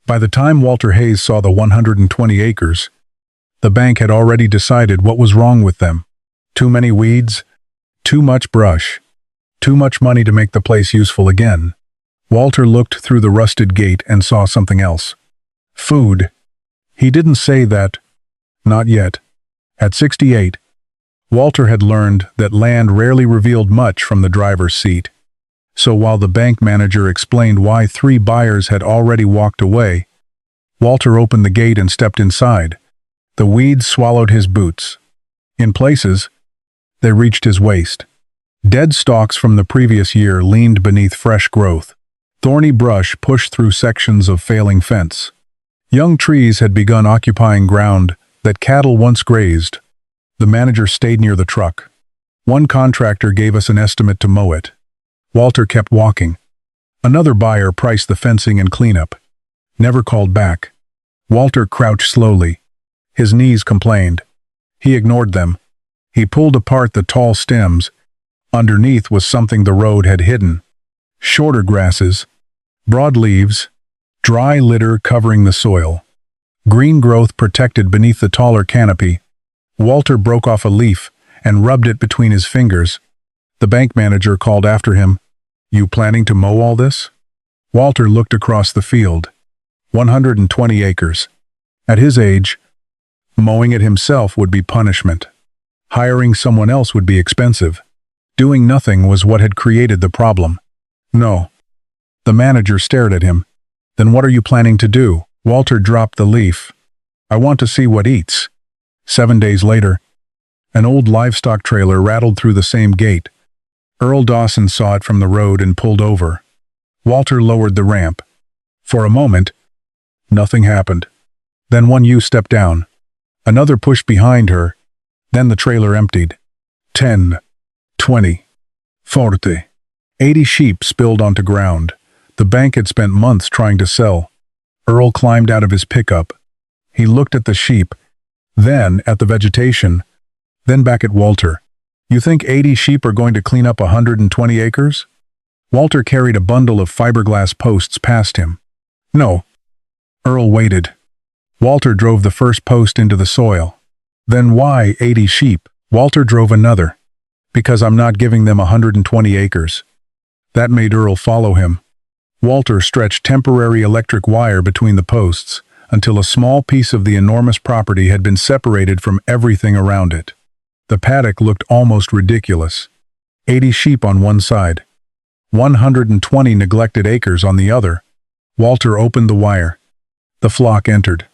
By the time Walter Hayes saw the 120 acres, the bank had already decided what was wrong with them. Too many weeds, too much brush, too much money to make the place useful again. Walter looked through the rusted gate and saw something else. Food. He didn't say that. Not yet. At 68, Walter had learned that land rarely revealed much from the driver's seat. So while the bank manager explained why 3 buyers had already walked away, Walter opened the gate and stepped inside. The weeds swallowed his boots. In places, they reached his waist. Dead stalks from the previous year leaned beneath fresh growth. Thorny brush pushed through sections of failing fence. Young trees had begun occupying ground that cattle once grazed. The manager stayed near the truck. One contractor gave us an estimate to mow it. Walter kept walking. Another buyer priced the fencing and cleanup. Never called back. Walter crouched slowly. His knees complained. He ignored them. He pulled apart the tall stems. Underneath was something the road had hidden. Shorter grasses, broad leaves, dry litter covering the soil. Green growth protected beneath the taller canopy. Walter broke off a leaf and rubbed it between his fingers. The bank manager called after him, "You planning to mow all this?" Walter looked across the field. 120 acres. At his age, mowing it himself would be punishment. Hiring someone else would be expensive. Doing nothing was what had created the problem. No. The manager stared at him. Then what are you planning to do? Walter dropped the leaf. I want to see what eats. 7 days later, an old livestock trailer rattled through the same gate. Earl Dawson saw it from the road and pulled over. Walter lowered the ramp. For a moment, nothing happened. Then one ewe stepped down. Another pushed behind her. Then the trailer emptied. 10, 20, 40. 80 sheep spilled onto ground. The bank had spent months trying to sell. Earl climbed out of his pickup. He looked at the sheep, then at the vegetation, then back at Walter. You think 80 sheep are going to clean up 120 acres? Walter carried a bundle of fiberglass posts past him. No. Earl waited. Walter drove the first post into the soil. Then why 80 sheep? Walter drove another. Because I'm not giving them 120 acres. That made Earl follow him. Walter stretched temporary electric wire between the posts until a small piece of the enormous property had been separated from everything around it. The paddock looked almost ridiculous. 80 sheep on one side, 120 neglected acres on the other. Walter opened the wire. The flock entered.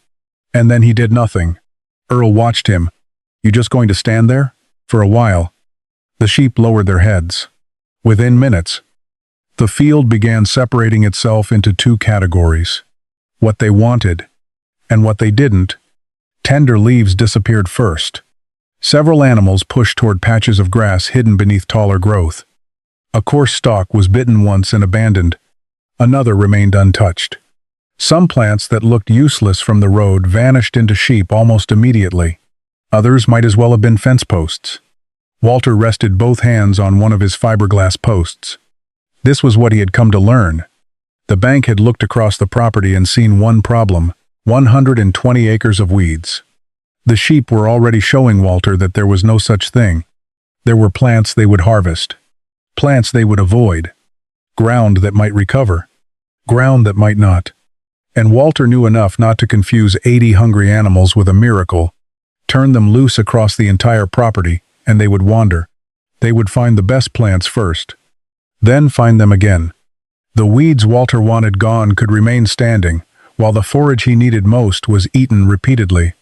And then he did nothing. Earl watched him. You just going to stand there? For a while. The sheep lowered their heads. Within minutes, the field began separating itself into 2 categories. What they wanted, and what they didn't. Tender leaves disappeared first. Several animals pushed toward patches of grass hidden beneath taller growth. A coarse stalk was bitten once and abandoned. Another remained untouched. Some plants that looked useless from the road vanished into sheep almost immediately. Others might as well have been fence posts. Walter rested both hands on one of his fiberglass posts. This was what he had come to learn. The bank had looked across the property and seen one problem: 120 acres of weeds. The sheep were already showing Walter that there was no such thing. There were plants they would harvest, plants they would avoid, ground that might recover, ground that might not. And Walter knew enough not to confuse 80 hungry animals with a miracle. Turn them loose across the entire property, and they would wander. They would find the best plants first, then find them again. The weeds Walter wanted gone could remain standing, while the forage he needed most was eaten repeatedly.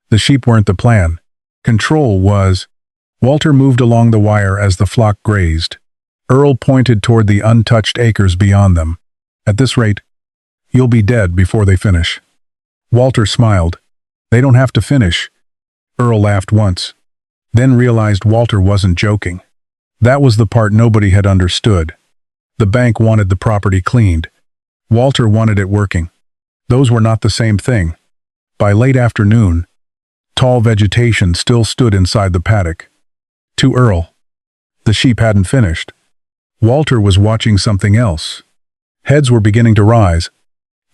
The sheep weren't the plan. Control was. Walter moved along the wire as the flock grazed. Earl pointed toward the untouched acres beyond them. At this rate, you'll be dead before they finish. Walter smiled. They don't have to finish. Earl laughed once, then realized Walter wasn't joking. That was the part nobody had understood. The bank wanted the property cleaned. Walter wanted it working. Those were not the same thing. By late afternoon, tall vegetation still stood inside the paddock. To Earl, the sheep hadn't finished. Walter was watching something else. Heads were beginning to rise.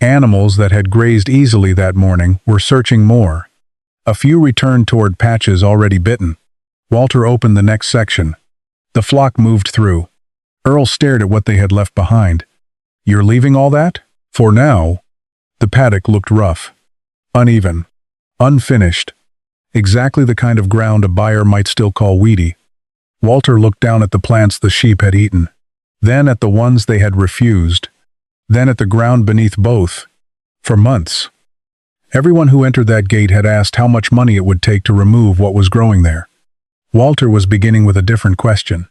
Animals that had grazed easily that morning were searching more. A few returned toward patches already bitten. Walter opened the next section. The flock moved through. Earl stared at what they had left behind. "You're leaving all that?" "For now." The paddock looked rough, uneven, unfinished, exactly the kind of ground a buyer might still call weedy. Walter looked down at the plants the sheep had eaten, then at the ones they had refused, then at the ground beneath both. For months, everyone who entered that gate had asked how much money it would take to remove what was growing there. Walter was beginning with a different question.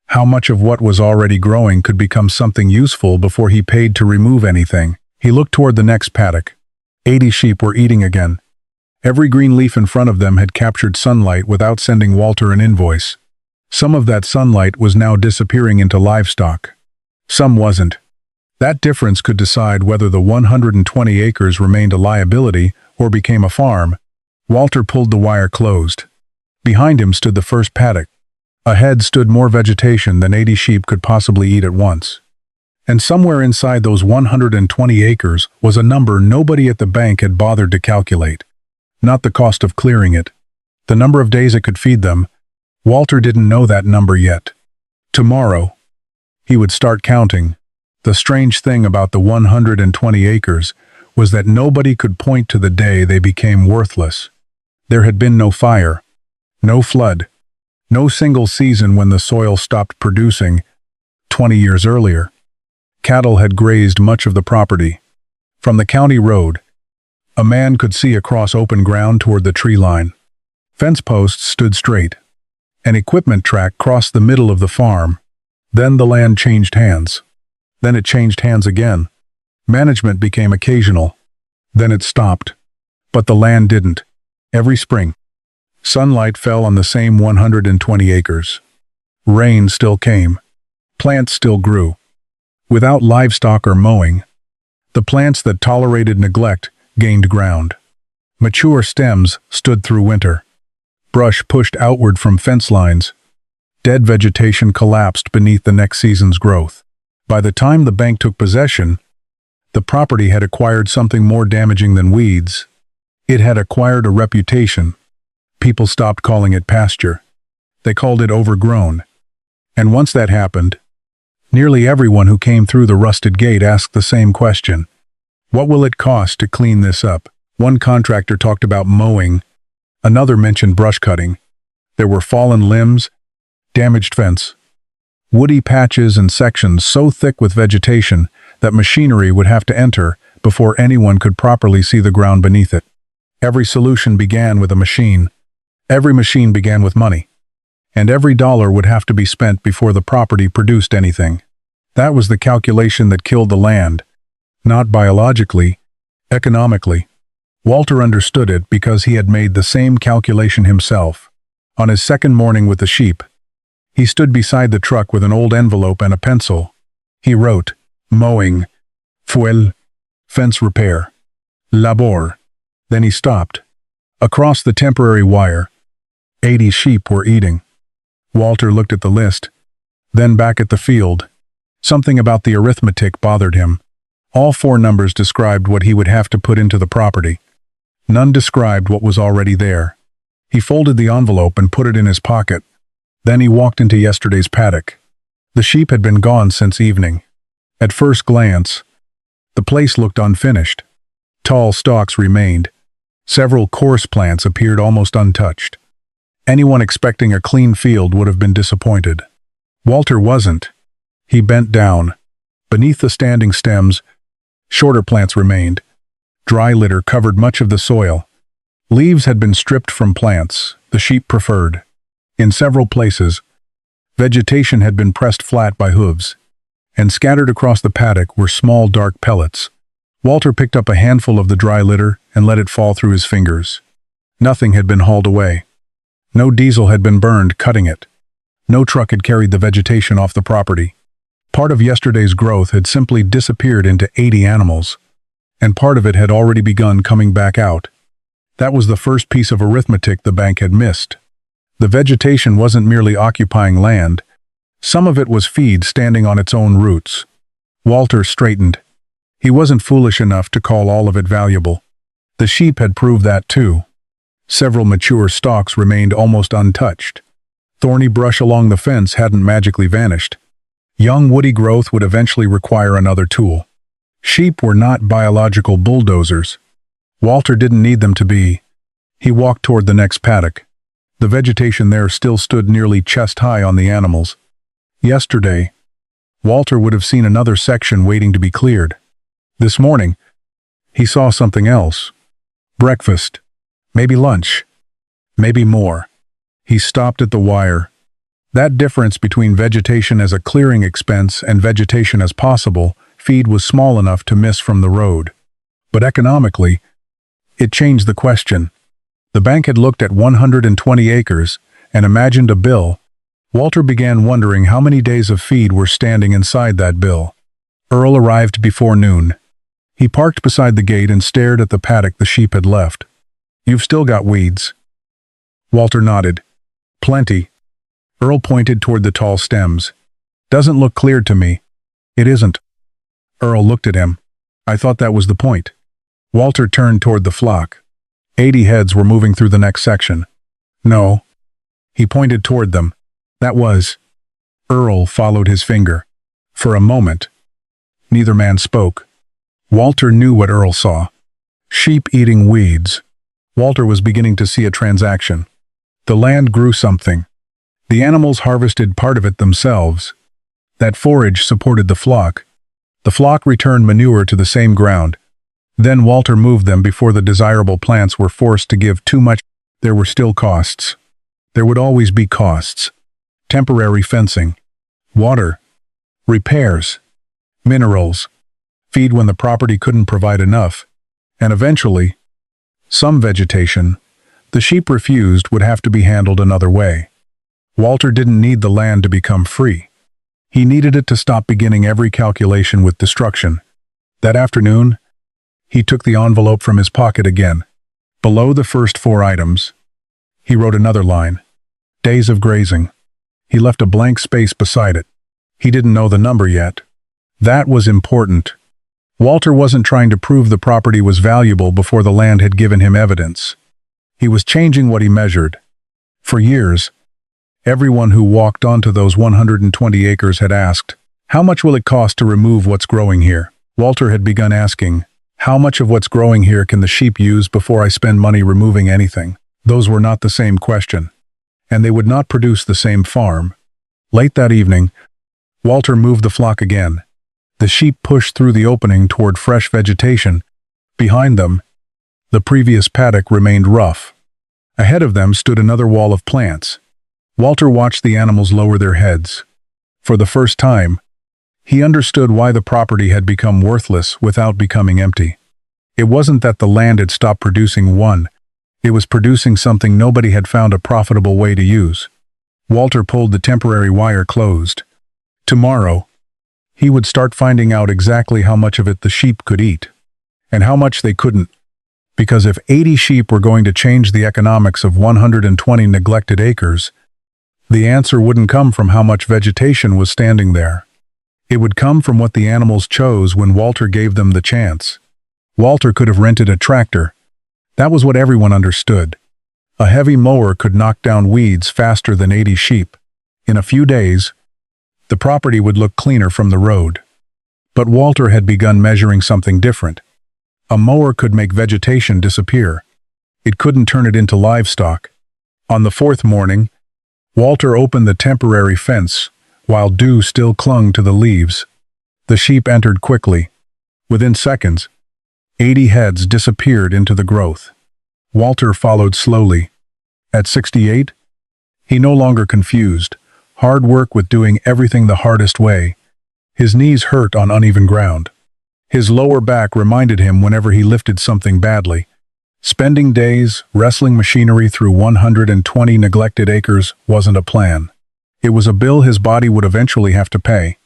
How much of what was already growing could become something useful before he paid to remove anything? He looked toward the next paddock. 80 sheep were eating again. Every green leaf in front of them had captured sunlight without sending Walter an invoice. Some of that sunlight was now disappearing into livestock. Some wasn't. That difference could decide whether the 120 acres remained a liability or became a farm. Walter pulled the wire closed. Behind him stood the first paddock. Ahead stood more vegetation than 80 sheep could possibly eat at once. And somewhere inside those 120 acres was a number nobody at the bank had bothered to calculate. Not the cost of clearing it. The number of days it could feed them. Walter didn't know that number yet. Tomorrow, he would start counting. The strange thing about the 120 acres was that nobody could point to the day they became worthless. There had been no fire, no flood, no single season when the soil stopped producing 20 years earlier. Cattle had grazed much of the property. From the county road, a man could see across open ground toward the tree line. Fence posts stood straight. An equipment track crossed the middle of the farm. Then the land changed hands. Then it changed hands again. Management became occasional. Then it stopped. But the land didn't. Every spring, sunlight fell on the same 120 acres. Rain still came. Plants still grew. Without livestock or mowing, the plants that tolerated neglect gained ground. Mature stems stood through winter. Brush pushed outward from fence lines. Dead vegetation collapsed beneath the next season's growth. By the time the bank took possession, the property had acquired something more damaging than weeds. It had acquired a reputation. People stopped calling it pasture. They called it overgrown. And once that happened, nearly everyone who came through the rusted gate asked the same question. What will it cost to clean this up? One contractor talked about mowing. Another mentioned brush cutting. There were fallen limbs, damaged fence, woody patches and sections so thick with vegetation that machinery would have to enter before anyone could properly see the ground beneath it. Every solution began with a machine. Every machine began with money. And every dollar would have to be spent before the property produced anything. That was the calculation that killed the land. Not biologically, economically. Walter understood it because he had made the same calculation himself. On his second morning with the sheep, he stood beside the truck with an old envelope and a pencil. He wrote, mowing, fuel, fence repair, labor. Then he stopped. Across the temporary wire, 80 sheep were eating. Walter looked at the list, then back at the field. Something about the arithmetic bothered him. All four numbers described what he would have to put into the property. None described what was already there. He folded the envelope and put it in his pocket. Then he walked into yesterday's paddock. The sheep had been gone since evening. At first glance, the place looked unfinished. Tall stalks remained. Several coarse plants appeared almost untouched. Anyone expecting a clean field would have been disappointed. Walter wasn't. He bent down. Beneath the standing stems, shorter plants remained. Dry litter covered much of the soil. Leaves had been stripped from plants the sheep preferred. In several places, vegetation had been pressed flat by hooves, and scattered across the paddock were small dark pellets. Walter picked up a handful of the dry litter and let it fall through his fingers. Nothing had been hauled away. No diesel had been burned cutting it. No truck had carried the vegetation off the property. Part of yesterday's growth had simply disappeared into 80 animals, and part of it had already begun coming back out. That was the first piece of arithmetic the bank had missed. The vegetation wasn't merely occupying land. Some of it was feed standing on its own roots. Walter straightened. He wasn't foolish enough to call all of it valuable. The sheep had proved that too. Several mature stalks remained almost untouched. Thorny brush along the fence hadn't magically vanished. Young woody growth would eventually require another tool. Sheep were not biological bulldozers. Walter didn't need them to be. He walked toward the next paddock. The vegetation there still stood nearly chest-high on the animals. Yesterday, Walter would have seen another section waiting to be cleared. This morning, he saw something else. Breakfast. Maybe lunch. Maybe more. He stopped at the wire. That difference between vegetation as a clearing expense and vegetation as possible feed was small enough to miss from the road. But economically, it changed the question. The bank had looked at 120 acres and imagined a bill. Walter began wondering how many days of feed were standing inside that bill. Earl arrived before noon. He parked beside the gate and stared at the paddock the sheep had left. "You've still got weeds." Walter nodded. "Plenty." Earl pointed toward the tall stems. "Doesn't look cleared to me." "It isn't." Earl looked at him. "I thought that was the point." Walter turned toward the flock. 80 heads were moving through the next section. "No." He pointed toward them. "That was." Earl followed his finger. For a moment, neither man spoke. Walter knew what Earl saw. Sheep eating weeds. Walter was beginning to see a transaction. The land grew something. The animals harvested part of it themselves. That forage supported the flock. The flock returned manure to the same ground. Then Walter moved them before the desirable plants were forced to give too much. There were still costs. There would always be costs. Temporary fencing. Water. Repairs. Minerals. Feed when the property couldn't provide enough. And eventually, some vegetation, the sheep refused, would have to be handled another way. Walter didn't need the land to become free. He needed it to stop beginning every calculation with destruction. That afternoon, he took the envelope from his pocket again. Below the first 4 items, he wrote another line. Days of grazing. He left a blank space beside it. He didn't know the number yet. That was important. Walter wasn't trying to prove the property was valuable before the land had given him evidence. He was changing what he measured. For years, everyone who walked onto those 120 acres had asked, "How much will it cost to remove what's growing here?" Walter had begun asking, "How much of what's growing here can the sheep use before I spend money removing anything?" Those were not the same question, and they would not produce the same farm. Late that evening, Walter moved the flock again. The sheep pushed through the opening toward fresh vegetation. Behind them, the previous paddock remained rough. Ahead of them stood another wall of plants. Walter watched the animals lower their heads. For the first time, he understood why the property had become worthless without becoming empty. It wasn't that the land had stopped producing one. It was producing something nobody had found a profitable way to use. Walter pulled the temporary wire closed. Tomorrow, he would start finding out exactly how much of it the sheep could eat, and how much they couldn't. Because if 80 sheep were going to change the economics of 120 neglected acres, the answer wouldn't come from how much vegetation was standing there. It would come from what the animals chose when Walter gave them the chance. Walter could have rented a tractor. That was what everyone understood. A heavy mower could knock down weeds faster than 80 sheep. In a few days, the property would look cleaner from the road. But Walter had begun measuring something different. A mower could make vegetation disappear. It couldn't turn it into livestock. On the 4th morning, Walter opened the temporary fence, while dew still clung to the leaves. The sheep entered quickly. Within seconds, 80 heads disappeared into the growth. Walter followed slowly. At 68, he no longer confused. Hard work with doing everything the hardest way. His knees hurt on uneven ground. His lower back reminded him whenever he lifted something badly. Spending days wrestling machinery through 120 neglected acres wasn't a plan. It was a bill his body would eventually have to pay.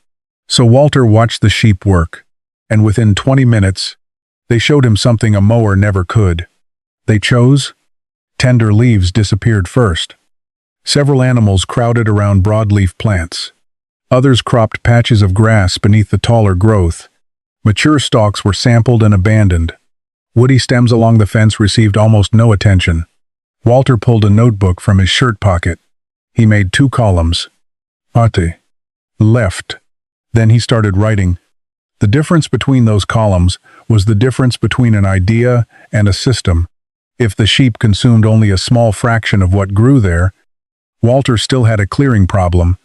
So Walter watched the sheep work, and within 20 minutes, they showed him something a mower never could. They chose. Tender leaves disappeared first. Several animals crowded around broadleaf plants. Others cropped patches of grass beneath the taller growth. Mature stalks were sampled and abandoned. Woody stems along the fence received almost no attention. Walter pulled a notebook from his shirt pocket. He made 2 columns. Ate. Left. Then he started writing. The difference between those columns was the difference between an idea and a system. If the sheep consumed only a small fraction of what grew there, Walter still had a clearing problem,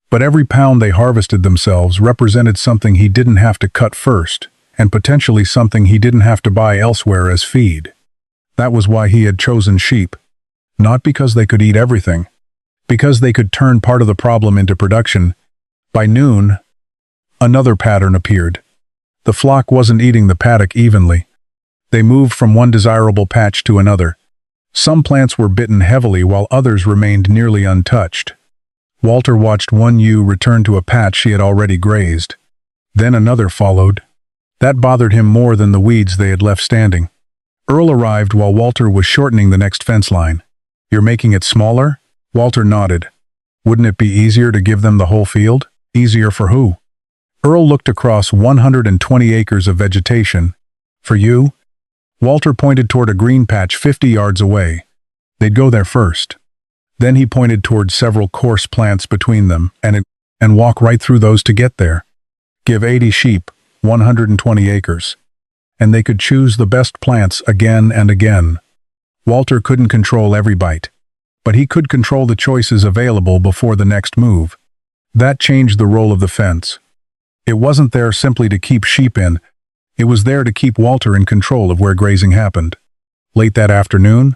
but every pound they harvested themselves represented something he didn't have to cut first, and potentially something he didn't have to buy elsewhere as feed. That was why he had chosen sheep. Not because they could eat everything, because they could turn part of the problem into production. By noon, another pattern appeared. The flock wasn't eating the paddock evenly. They moved from one desirable patch to another. Some plants were bitten heavily while others remained nearly untouched. Walter watched one ewe return to a patch she had already grazed. Then another followed. That bothered him more than the weeds they had left standing. Earl arrived while Walter was shortening the next fence line. "You're making it smaller?" Walter nodded. "Wouldn't it be easier to give them the whole field?" "Easier for who?" Earl looked across 120 acres of vegetation. "For you?" Walter pointed toward a green patch 50 yards away. They'd go there first. Then he pointed toward several coarse plants between them, and walk right through those to get there. Give 80 sheep 120 acres. And they could choose the best plants again and again. Walter couldn't control every bite, but he could control the choices available before the next move. That changed the role of the fence. It wasn't there simply to keep sheep in. It was there to keep Walter in control of where grazing happened. Late that afternoon,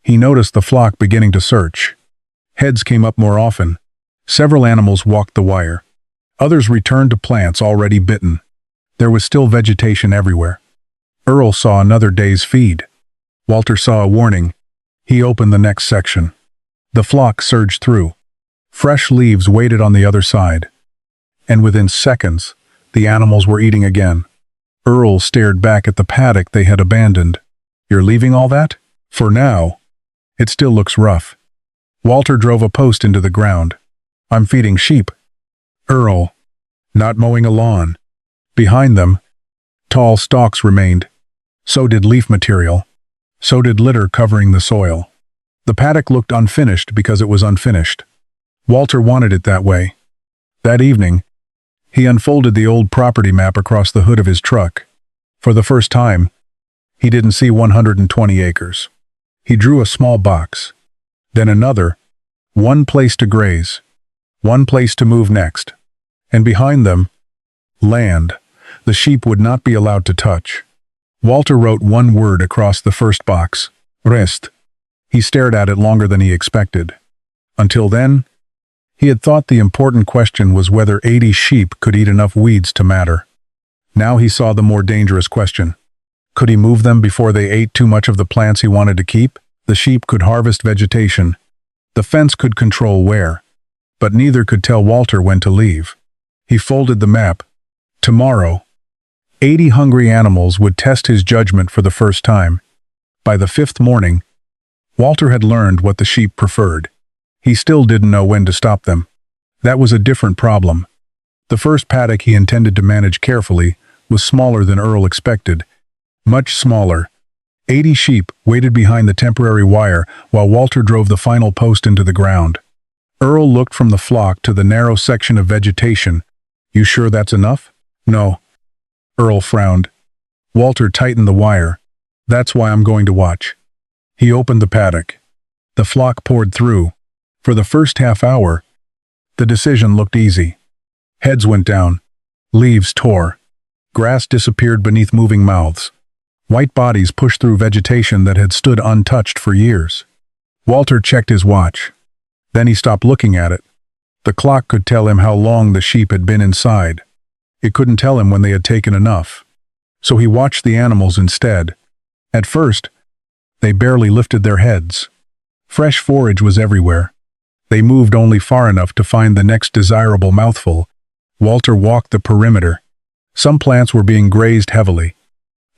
he noticed the flock beginning to search. Heads came up more often. Several animals walked the wire. Others returned to plants already bitten. There was still vegetation everywhere. Earl saw another day's feed. Walter saw a warning. He opened the next section. The flock surged through. Fresh leaves waited on the other side. And within seconds, the animals were eating again. Earl stared back at the paddock they had abandoned. "You're leaving all that?" "For now. It still looks rough." Walter drove a post into the ground. "I'm feeding sheep." Earl, not mowing a lawn. Behind them, tall stalks remained. So did leaf material. So did litter covering the soil. The paddock looked unfinished because it was unfinished. Walter wanted it that way. That evening, he unfolded the old property map across the hood of his truck. For the first time, he didn't see 120 acres. He drew a small box, then another, one place to graze, one place to move next, and behind them, land the sheep would not be allowed to touch. Walter wrote one word across the first box, rest. He stared at it longer than he expected. Until then, he had thought the important question was whether 80 sheep could eat enough weeds to matter. Now he saw the more dangerous question. Could he move them before they ate too much of the plants he wanted to keep? The sheep could harvest vegetation. The fence could control where. But neither could tell Walter when to leave. He folded the map. Tomorrow, 80 hungry animals would test his judgment for the first time. By the 5th morning, Walter had learned what the sheep preferred. He still didn't know when to stop them. That was a different problem. The first paddock he intended to manage carefully was smaller than Earl expected. Much smaller. 80 sheep waited behind the temporary wire while Walter drove the final post into the ground. Earl looked from the flock to the narrow section of vegetation. "You sure that's enough?" "No." Earl frowned. Walter tightened the wire. "That's why I'm going to watch." He opened the paddock. The flock poured through. For the first half hour, the decision looked easy. Heads went down. Leaves tore. Grass disappeared beneath moving mouths. White bodies pushed through vegetation that had stood untouched for years. Walter checked his watch. Then he stopped looking at it. The clock could tell him how long the sheep had been inside. It couldn't tell him when they had taken enough. So he watched the animals instead. At first, they barely lifted their heads. Fresh forage was everywhere. They moved only far enough to find the next desirable mouthful. Walter walked the perimeter. Some plants were being grazed heavily.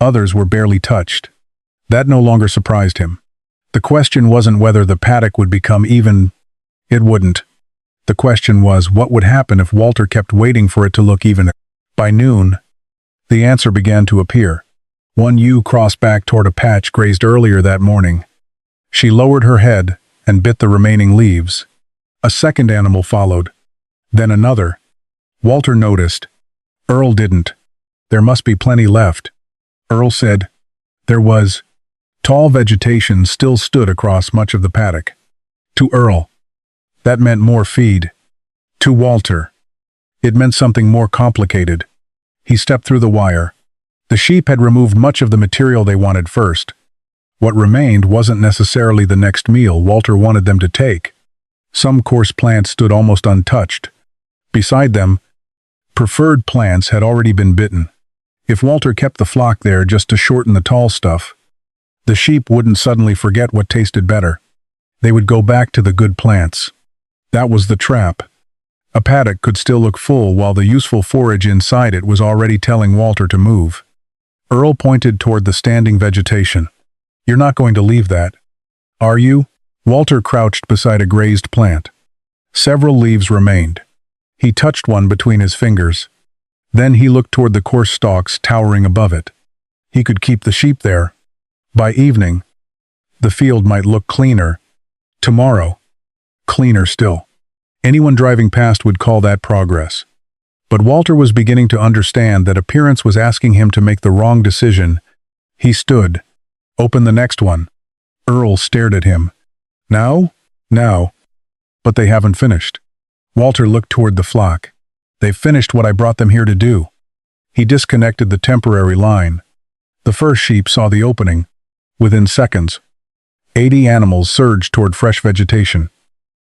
Others were barely touched. That no longer surprised him. The question wasn't whether the paddock would become even. It wouldn't. The question was what would happen if Walter kept waiting for it to look even. By noon, The answer began to appear. One ewe crossed back toward a patch grazed earlier that morning. She lowered her head and bit the remaining leaves. A second animal followed. Then another. Walter noticed. Earl didn't. There must be plenty left. Earl said. There was. Tall vegetation still stood across much of the paddock. To Earl, that meant more feed. To Walter, it meant something more complicated. He stepped through the wire. The sheep had removed much of the material they wanted first. What remained wasn't necessarily the next meal Walter wanted them to take. Some coarse plants stood almost untouched. Beside them, preferred plants had already been bitten. If Walter kept the flock there just to shorten the tall stuff, the sheep wouldn't suddenly forget what tasted better. They would go back to the good plants. That was the trap. A paddock could still look full while the useful forage inside it was already telling Walter to move. Earl pointed toward the standing vegetation. You're not going to leave that, are you? Walter crouched beside a grazed plant. Several leaves remained. He touched one between his fingers. Then he looked toward the coarse stalks towering above it. He could keep the sheep there. By evening, the field might look cleaner. Tomorrow, cleaner still. Anyone driving past would call that progress. But Walter was beginning to understand that appearance was asking him to make the wrong decision. He stood. Open the next one. Earl stared at him. Now? Now. But they haven't finished. Walter looked toward the flock. They've finished what I brought them here to do. He disconnected the temporary line. The first sheep saw the opening. Within seconds, 80 animals surged toward fresh vegetation.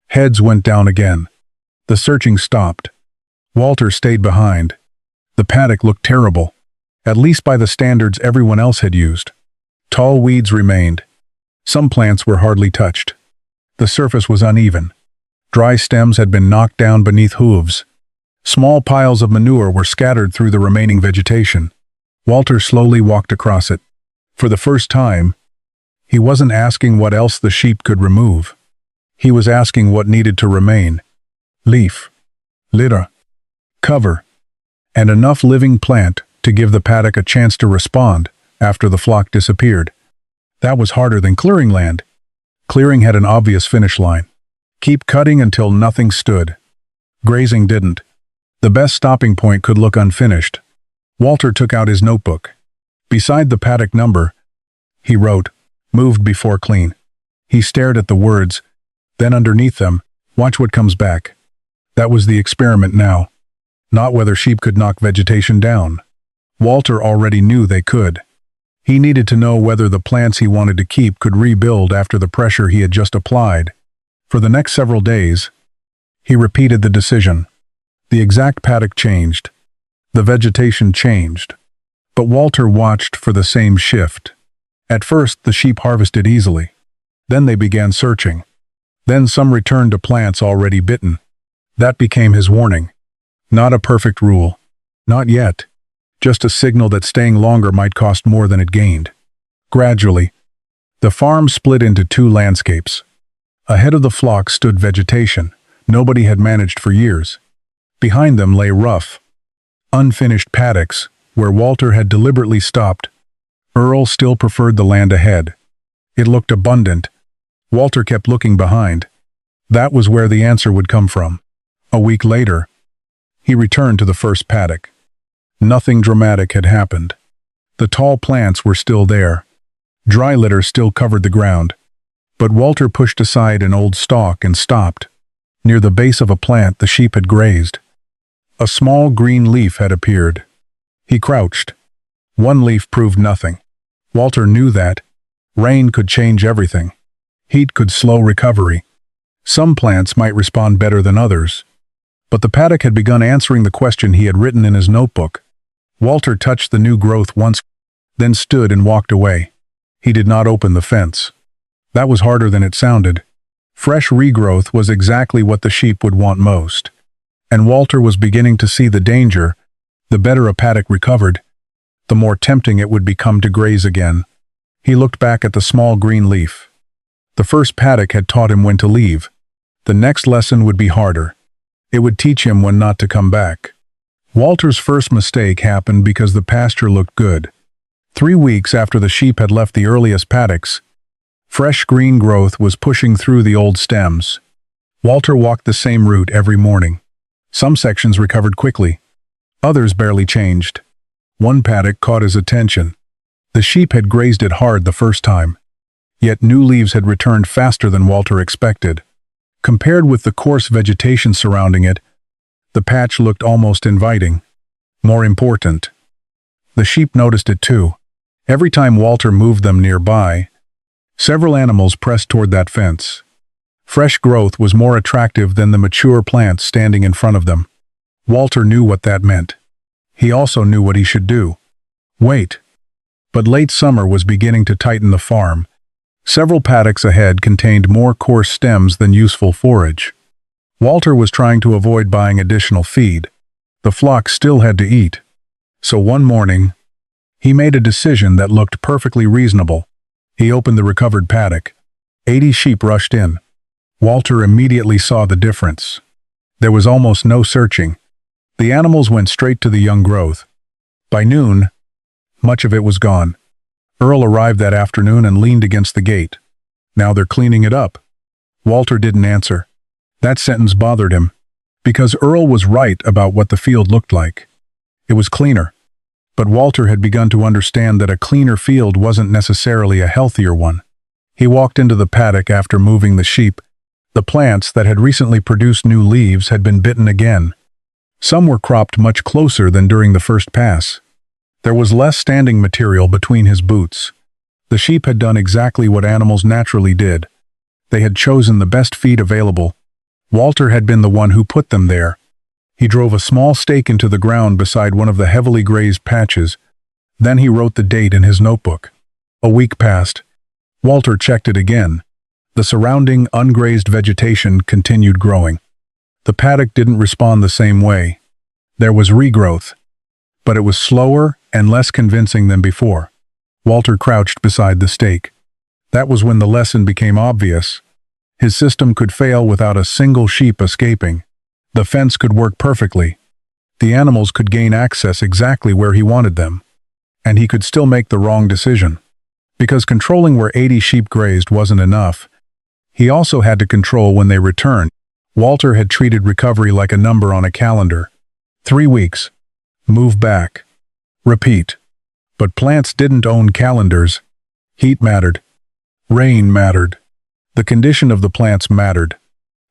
Heads went down again. The searching stopped. Walter stayed behind. The paddock looked terrible, at least by the standards everyone else had used. Tall weeds remained. Some plants were hardly touched. The surface was uneven. Dry stems had been knocked down beneath hooves. Small piles of manure were scattered through the remaining vegetation. Walter slowly walked across it. For the first time, he wasn't asking what else the sheep could remove. He was asking what needed to remain. Leaf, litter, cover, and enough living plant to give the paddock a chance to respond after the flock disappeared. That was harder than clearing land. Clearing had an obvious finish line. Keep cutting until nothing stood. Grazing didn't. The best stopping point could look unfinished. Walter took out his notebook. Beside the paddock number, he wrote, "Moved before clean." He stared at the words, then underneath them, "Watch what comes back." That was the experiment now. Not whether sheep could knock vegetation down. Walter already knew they could. He needed to know whether the plants he wanted to keep could rebuild after the pressure he had just applied. For the next several days, he repeated the decision. The exact paddock changed. The vegetation changed. But Walter watched for the same shift. At first, the sheep harvested easily. Then they began searching. Then some returned to plants already bitten. That became his warning. Not a perfect rule. Not yet. Just a signal that staying longer might cost more than it gained. Gradually, the farm split into two landscapes. Ahead of the flock stood vegetation nobody had managed for years. Behind them lay rough, unfinished paddocks where Walter had deliberately stopped. Earl still preferred the land ahead. It looked abundant. Walter kept looking behind. That was where the answer would come from. A week later, he returned to the first paddock. Nothing dramatic had happened. The tall plants were still there. Dry litter still covered the ground. But Walter pushed aside an old stalk and stopped. Near the base of a plant the sheep had grazed. A small green leaf had appeared. He crouched. One leaf proved nothing. Walter knew that. Rain could change everything. Heat could slow recovery. Some plants might respond better than others. But the paddock had begun answering the question he had written in his notebook. Walter touched the new growth once, then stood and walked away. He did not open the fence. That was harder than it sounded. Fresh regrowth was exactly what the sheep would want most. And Walter was beginning to see the danger. The better a paddock recovered, the more tempting it would become to graze again. He looked back at the small green leaf. The first paddock had taught him when to leave. The next lesson would be harder. It would teach him when not to come back. Walter's first mistake happened because the pasture looked good. 3 weeks after the sheep had left the earliest paddocks, fresh green growth was pushing through the old stems. Walter walked the same route every morning. Some sections recovered quickly. Others barely changed. One paddock caught his attention. The sheep had grazed it hard the first time. Yet new leaves had returned faster than Walter expected. Compared with the coarse vegetation surrounding it, the patch looked almost inviting. More important, the sheep noticed it too. Every time Walter moved them nearby, several animals pressed toward that fence. Fresh growth was more attractive than the mature plants standing in front of them. Walter knew what that meant. He also knew what he should do. Wait. But late summer was beginning to tighten the farm. Several paddocks ahead contained more coarse stems than useful forage. Walter was trying to avoid buying additional feed. The flock still had to eat. So one morning, he made a decision that looked perfectly reasonable. He opened the recovered paddock. 80 sheep rushed in. Walter immediately saw the difference. There was almost no searching. The animals went straight to the young growth. By noon, much of it was gone. Earl arrived that afternoon and leaned against the gate. "Now they're cleaning it up." Walter didn't answer. That sentence bothered him, because Earl was right about what the field looked like. It was cleaner. But Walter had begun to understand that a cleaner field wasn't necessarily a healthier one. He walked into the paddock after moving the sheep. The plants that had recently produced new leaves had been bitten again. Some were cropped much closer than during the first pass. There was less standing material between his boots. The sheep had done exactly what animals naturally did. They had chosen the best feed available. Walter had been the one who put them there. He drove a small stake into the ground beside one of the heavily grazed patches. Then he wrote the date in his notebook. A week passed. Walter checked it again. The surrounding, ungrazed vegetation continued growing. The paddock didn't respond the same way. There was regrowth, but it was slower and less convincing than before. Walter crouched beside the stake. That was when the lesson became obvious. His system could fail without a single sheep escaping. The fence could work perfectly. The animals could gain access exactly where he wanted them. And he could still make the wrong decision. Because controlling where 80 sheep grazed wasn't enough, he also had to control when they returned. Walter had treated recovery like a number on a calendar. 3 weeks. Move back. Repeat. But plants didn't own calendars. Heat mattered. Rain mattered. The condition of the plants mattered.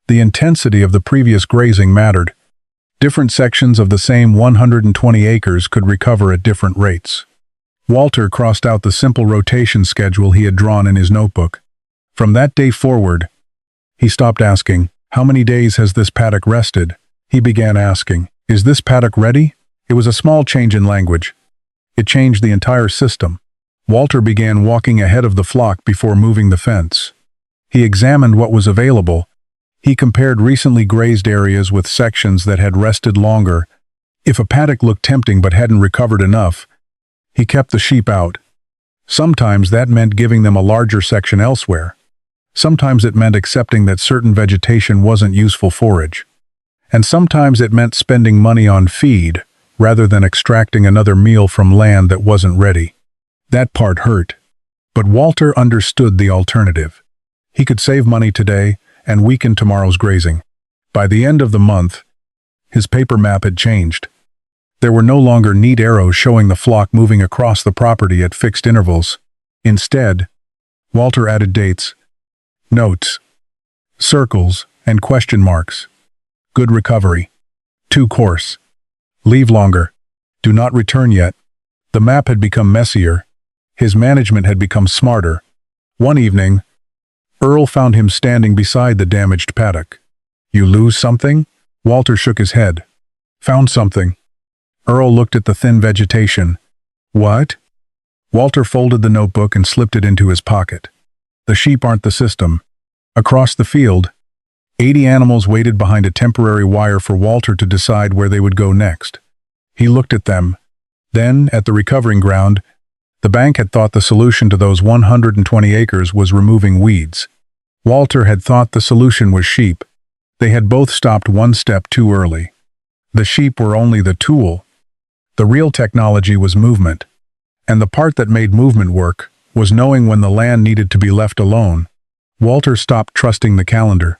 The intensity of the previous grazing mattered. Different sections of the same 120 acres could recover at different rates. Walter crossed out the simple rotation schedule he had drawn in his notebook. From that day forward, he stopped asking, "How many days has this paddock rested?" He began asking, "Is this paddock ready?" It was a small change in language. It changed the entire system. Walter began walking ahead of the flock before moving the fence. He examined what was available. He compared recently grazed areas with sections that had rested longer. If a paddock looked tempting but hadn't recovered enough, he kept the sheep out. Sometimes that meant giving them a larger section elsewhere. Sometimes it meant accepting that certain vegetation wasn't useful forage. And sometimes it meant spending money on feed, rather than extracting another meal from land that wasn't ready. That part hurt. But Walter understood the alternative. He could save money today and weaken tomorrow's grazing. By the end of the month, his paper map had changed. There were no longer neat arrows showing the flock moving across the property at fixed intervals. Instead, Walter added dates, notes, circles, and question marks. Good recovery. Too coarse. Leave longer. Do not return yet. The map had become messier. His management had become smarter. One evening, Earl found him standing beside the damaged paddock. "You lose something?" Walter shook his head. "Found something." Earl looked at the thin vegetation. "What?" Walter folded the notebook and slipped it into his pocket. "The sheep aren't the system." Across the field, 80 animals waited behind a temporary wire for Walter to decide where they would go next. He looked at them. Then, at the recovering ground, the bank had thought the solution to those 120 acres was removing weeds. Walter had thought the solution was sheep. They had both stopped one step too early. The sheep were only the tool. The real technology was movement. And the part that made movement work was knowing when the land needed to be left alone. Walter stopped trusting the calendar.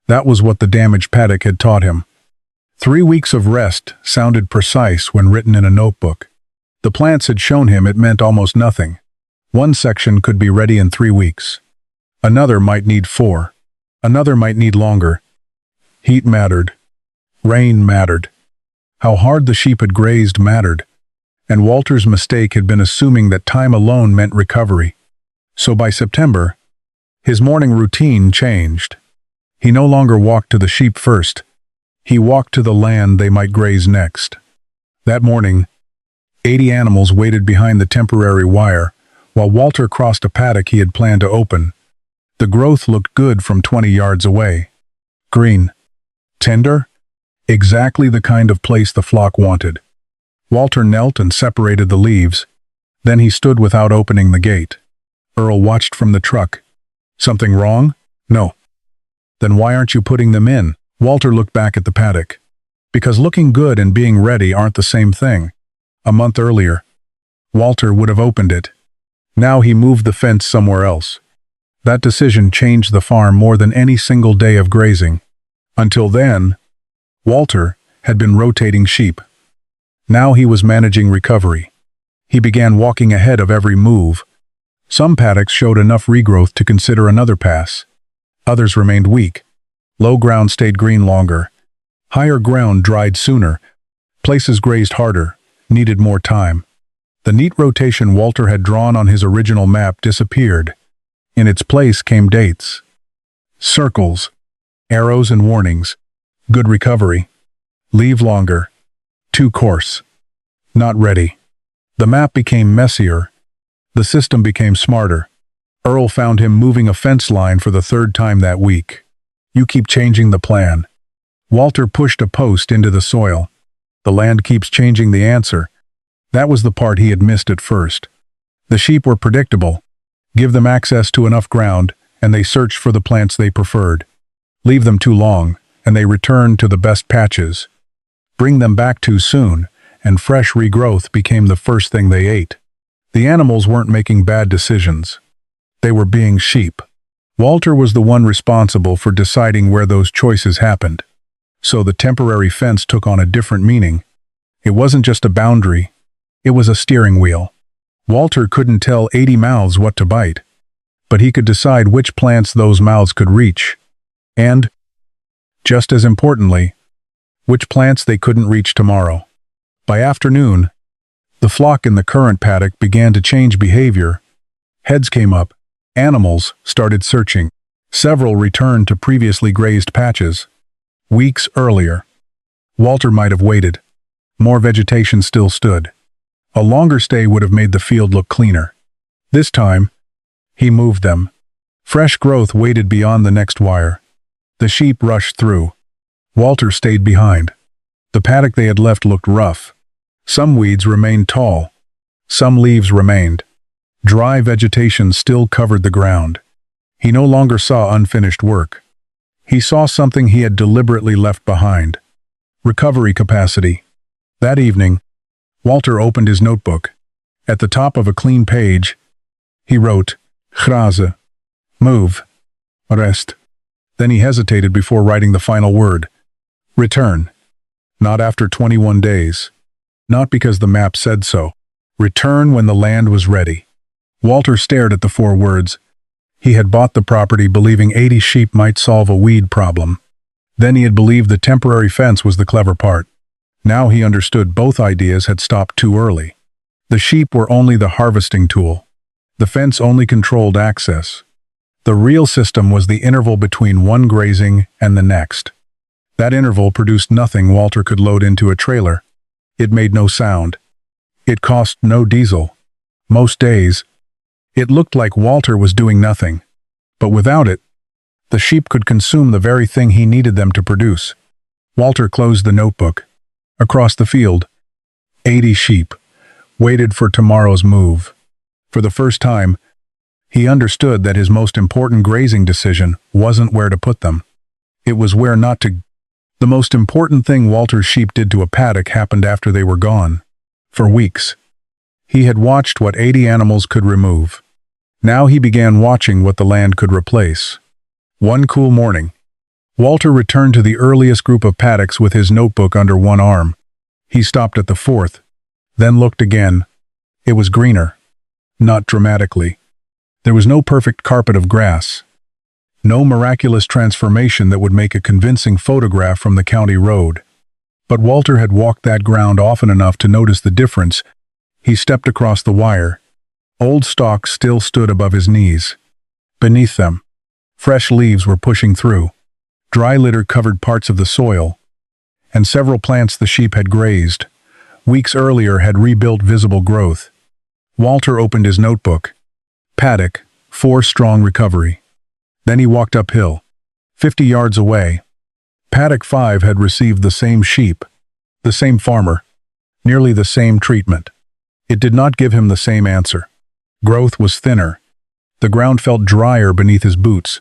That was what the damaged paddock had taught him. 3 weeks of rest sounded precise when written in a notebook. The plants had shown him it meant almost nothing. One section could be ready in 3 weeks. Another might need 4. Another might need longer. Heat mattered. Rain mattered. How hard the sheep had grazed mattered. And Walter's mistake had been assuming that time alone meant recovery. So by September, his morning routine changed. He no longer walked to the sheep first. He walked to the land they might graze next. That morning, 80 animals waited behind the temporary wire, while Walter crossed a paddock he had planned to open. The growth looked good from 20 yards away. Green. Tender. Exactly the kind of place the flock wanted. Walter knelt and separated the leaves. Then he stood without opening the gate. Earl watched from the truck. Something wrong? No. Then why aren't you putting them in? Walter looked back at the paddock. Because looking good and being ready aren't the same thing. A month earlier, Walter would have opened it. Now he moved the fence somewhere else. That decision changed the farm more than any single day of grazing. Until then, Walter had been rotating sheep. Now he was managing recovery. He began walking ahead of every move. Some paddocks showed enough regrowth to consider another pass. Others remained weak. Low ground stayed green longer. Higher ground dried sooner. Places grazed harder, needed more time. The neat rotation Walter had drawn on his original map disappeared. In its place came dates. Circles, arrows and warnings. Good recovery. Leave longer. Too coarse. Not ready. The map became messier. The system became smarter. Earl found him moving a fence line for the 3rd time that week. You keep changing the plan. Walter pushed a post into the soil. The land keeps changing the answer. That was the part he had missed at first. The sheep were predictable. Give them access to enough ground, and they searched for the plants they preferred. Leave them too long, and they returned to the best patches. Bring them back too soon, and fresh regrowth became the first thing they ate. The animals weren't making bad decisions. They were being sheep. Walter was the one responsible for deciding where those choices happened. So the temporary fence took on a different meaning. It wasn't just a boundary. It was a steering wheel. Walter couldn't tell 80 mouths what to bite, but he could decide which plants those mouths could reach. And, just as importantly, which plants they couldn't reach tomorrow. By afternoon, the flock in the current paddock began to change behavior. Heads came up. Animals started searching. Several returned to previously grazed patches. Weeks earlier, Walter might have waited. More vegetation still stood. A longer stay would have made the field look cleaner. This time, he moved them. Fresh growth waited beyond the next wire. The sheep rushed through. Walter stayed behind. The paddock they had left looked rough. Some weeds remained tall. Some leaves remained. Dry vegetation still covered the ground. He no longer saw unfinished work. He saw something he had deliberately left behind. Recovery capacity. That evening, Walter opened his notebook. At the top of a clean page, he wrote, Graze. Move. Rest. Then he hesitated before writing the final word. Return. Not after 21 days. Not because the map said so. Return when the land was ready. Walter stared at the 4 words. He had bought the property believing 80 sheep might solve a weed problem. Then he had believed the temporary fence was the clever part. Now he understood both ideas had stopped too early. The sheep were only the harvesting tool. The fence only controlled access. The real system was the interval between one grazing and the next. That interval produced nothing Walter could load into a trailer. It made no sound. It cost no diesel. Most days, it looked like Walter was doing nothing. But without it, the sheep could consume the very thing he needed them to produce. Walter closed the notebook. Across the field, 80 sheep waited for tomorrow's move. For the first time, he understood that his most important grazing decision wasn't where to put them. It was where not to. The most important thing Walter's sheep did to a paddock happened after they were gone. For weeks, he had watched what 80 animals could remove. Now he began watching what the land could replace. One cool morning, Walter returned to the earliest group of paddocks with his notebook under one arm. He stopped at the fourth, then looked again. It was greener. Not dramatically. There was no perfect carpet of grass. No miraculous transformation that would make a convincing photograph from the county road. But Walter had walked that ground often enough to notice the difference. He stepped across the wire. Old stalks still stood above his knees. Beneath them, fresh leaves were pushing through. Dry litter covered parts of the soil, and several plants the sheep had grazed, weeks earlier had rebuilt visible growth. Walter opened his notebook. Paddock, 4 strong recovery. Then he walked uphill. 50 yards away, paddock 5 had received the same sheep, the same farmer, nearly the same treatment. It did not give him the same answer. Growth was thinner. The ground felt drier beneath his boots.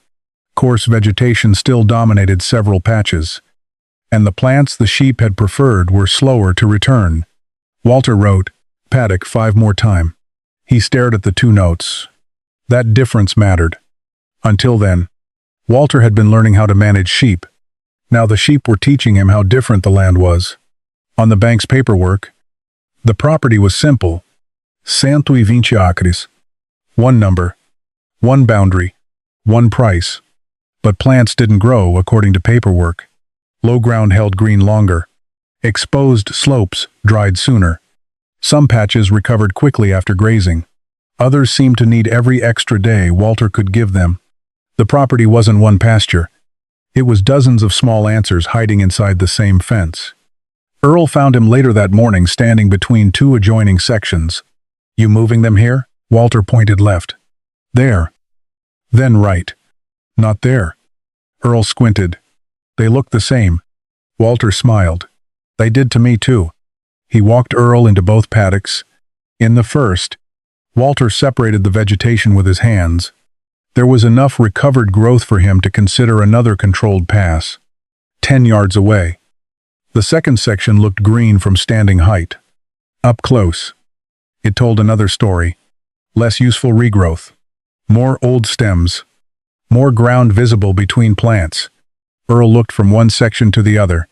Coarse vegetation still dominated several patches, and the plants the sheep had preferred were slower to return. Walter wrote, "Paddock 5 more time." He stared at the 2 notes. That difference mattered. Until then, Walter had been learning how to manage sheep. Now the sheep were teaching him how different the land was. On the bank's paperwork, the property was simple. 120 acres. 1 number, 1 boundary, 1 price. But plants didn't grow according to paperwork. Low ground held green longer. Exposed slopes dried sooner. Some patches recovered quickly after grazing. Others seemed to need every extra day Walter could give them. The property wasn't one pasture. It was dozens of small answers hiding inside the same fence. Earl found him later that morning standing between 2 adjoining sections. "You moving them here?" Walter pointed left. "There." Then right. "Not there." Earl squinted. "They looked the same." Walter smiled. "They did to me too." He walked Earl into both paddocks. In the first, Walter separated the vegetation with his hands. There was enough recovered growth for him to consider another controlled pass. 10 yards away, the second section looked green from standing height. Up close, it told another story. Less useful regrowth. More old stems. More ground visible between plants. Earl looked from one section to the other.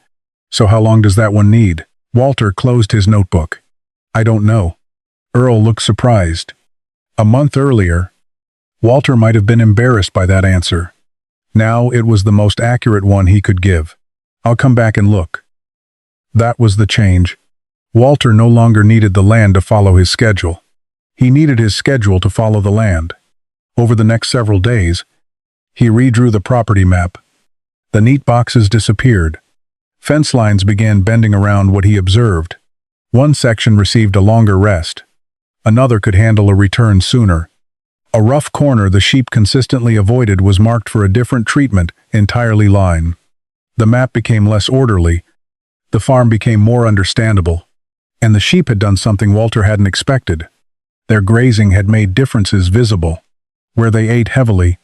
"So how long does that one need?" Walter closed his notebook. "I don't know." Earl looked surprised. A month earlier, Walter might have been embarrassed by that answer. Now it was the most accurate one he could give. "I'll come back and look." That was the change. Walter no longer needed the land to follow his schedule. He needed his schedule to follow the land. Over the next several days, he redrew the property map. The neat boxes disappeared. Fence lines began bending around what he observed. One section received a longer rest. Another could handle a return sooner. A rough corner the sheep consistently avoided was marked for a different treatment, entirely line. The map became less orderly. The farm became more understandable. And the sheep had done something Walter hadn't expected. Their grazing had made differences visible. Where they ate heavily,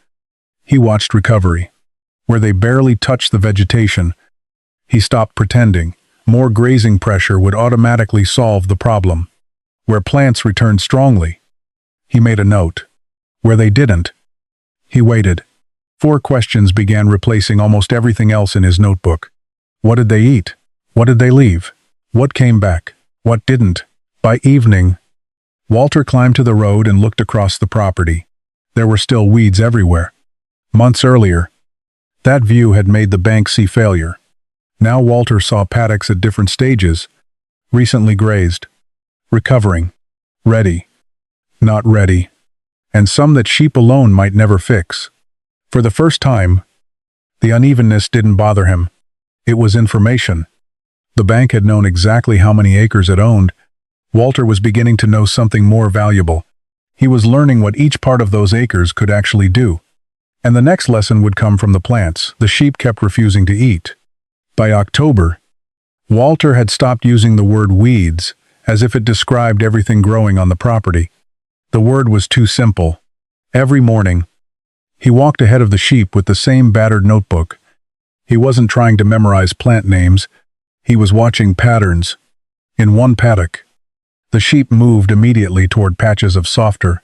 he watched recovery. Where they barely touched the vegetation, he stopped pretending. More grazing pressure would automatically solve the problem. Where plants returned strongly, he made a note. Where they didn't, he waited. 4 questions began replacing almost everything else in his notebook. What did they eat? What did they leave? What came back? What didn't? By evening, Walter climbed to the road and looked across the property. There were still weeds everywhere. Months earlier, that view had made the bank see failure. Now Walter saw paddocks at different stages. Recently grazed. Recovering. Ready. Not ready. And some that sheep alone might never fix. For the first time, the unevenness didn't bother him. It was information. The bank had known exactly how many acres it owned. Walter was beginning to know something more valuable. He was learning what each part of those acres could actually do. And the next lesson would come from the plants the sheep kept refusing to eat. By October, Walter had stopped using the word weeds as if it described everything growing on the property. The word was too simple. Every morning, he walked ahead of the sheep with the same battered notebook. He wasn't trying to memorize plant names. He was watching patterns. In one paddock, the sheep moved immediately toward patches of softer,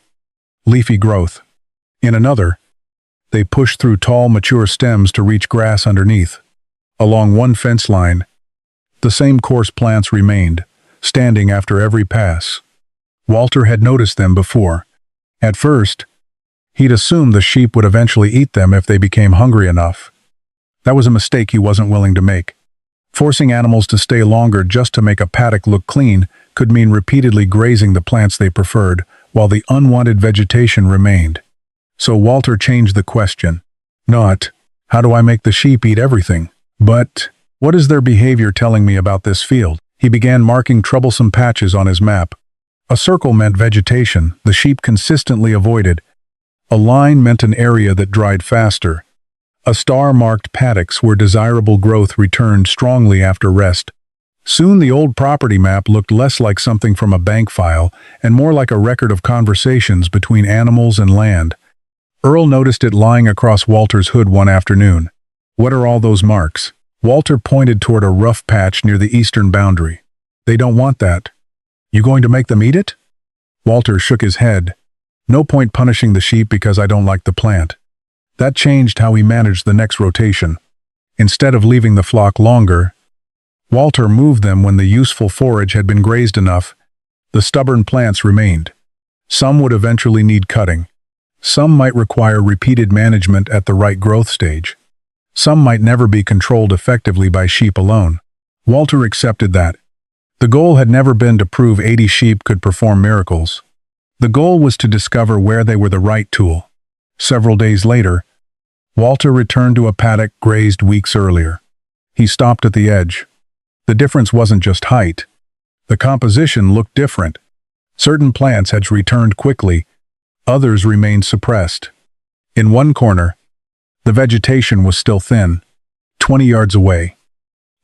leafy growth. In another, they pushed through tall, mature stems to reach grass underneath. Along one fence line, the same coarse plants remained, standing after every pass. Walter had noticed them before. At first, he'd assumed the sheep would eventually eat them if they became hungry enough. That was a mistake he wasn't willing to make. Forcing animals to stay longer just to make a paddock look clean could mean repeatedly grazing the plants they preferred, while the unwanted vegetation remained. So Walter changed the question. Not, how do I make the sheep eat everything? But, what is their behavior telling me about this field? He began marking troublesome patches on his map. A circle meant vegetation the sheep consistently avoided. A line meant an area that dried faster. A star marked paddocks where desirable growth returned strongly after rest. Soon the old property map looked less like something from a bank file and more like a record of conversations between animals and land. Earl noticed it lying across Walter's hood one afternoon. What are all those marks? Walter pointed toward a rough patch near the eastern boundary. They don't want that. You going to make them eat it? Walter shook his head. No point punishing the sheep because I don't like the plant. That changed how he managed the next rotation. Instead of leaving the flock longer, Walter moved them when the useful forage had been grazed enough. The stubborn plants remained. Some would eventually need cutting. Some might require repeated management at the right growth stage. Some might never be controlled effectively by sheep alone. Walter accepted that. The goal had never been to prove 80 sheep could perform miracles. The goal was to discover where they were the right tool. Several days later, Walter returned to a paddock grazed weeks earlier. He stopped at the edge. The difference wasn't just height. The composition looked different. Certain plants had returned quickly. Others remained suppressed. In one corner, the vegetation was still thin, 20 yards away.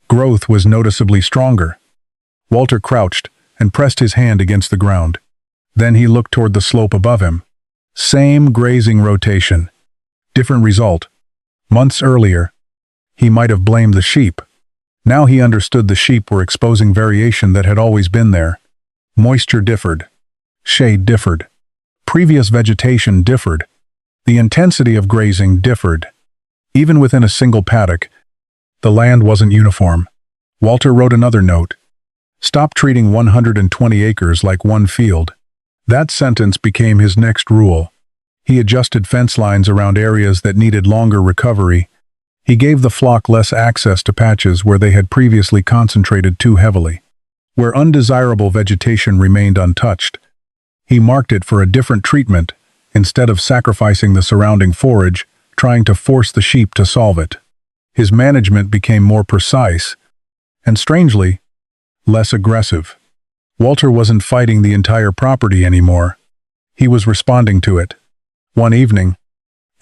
Growth was noticeably stronger. Walter crouched and pressed his hand against the ground. Then he looked toward the slope above him. Same grazing rotation. Different result. Months earlier, he might have blamed the sheep. Now he understood the sheep were exposing variation that had always been there. Moisture differed. Shade differed. Previous vegetation differed. The intensity of grazing differed. Even within a single paddock, the land wasn't uniform. Walter wrote another note. Stop treating 120 acres like one field. That sentence became his next rule. He adjusted fence lines around areas that needed longer recovery. He gave the flock less access to patches where they had previously concentrated too heavily. Where undesirable vegetation remained untouched, he marked it for a different treatment instead of sacrificing the surrounding forage, trying to force the sheep to solve it. His management became more precise and, strangely, less aggressive. Walter wasn't fighting the entire property anymore. He was responding to it. One evening,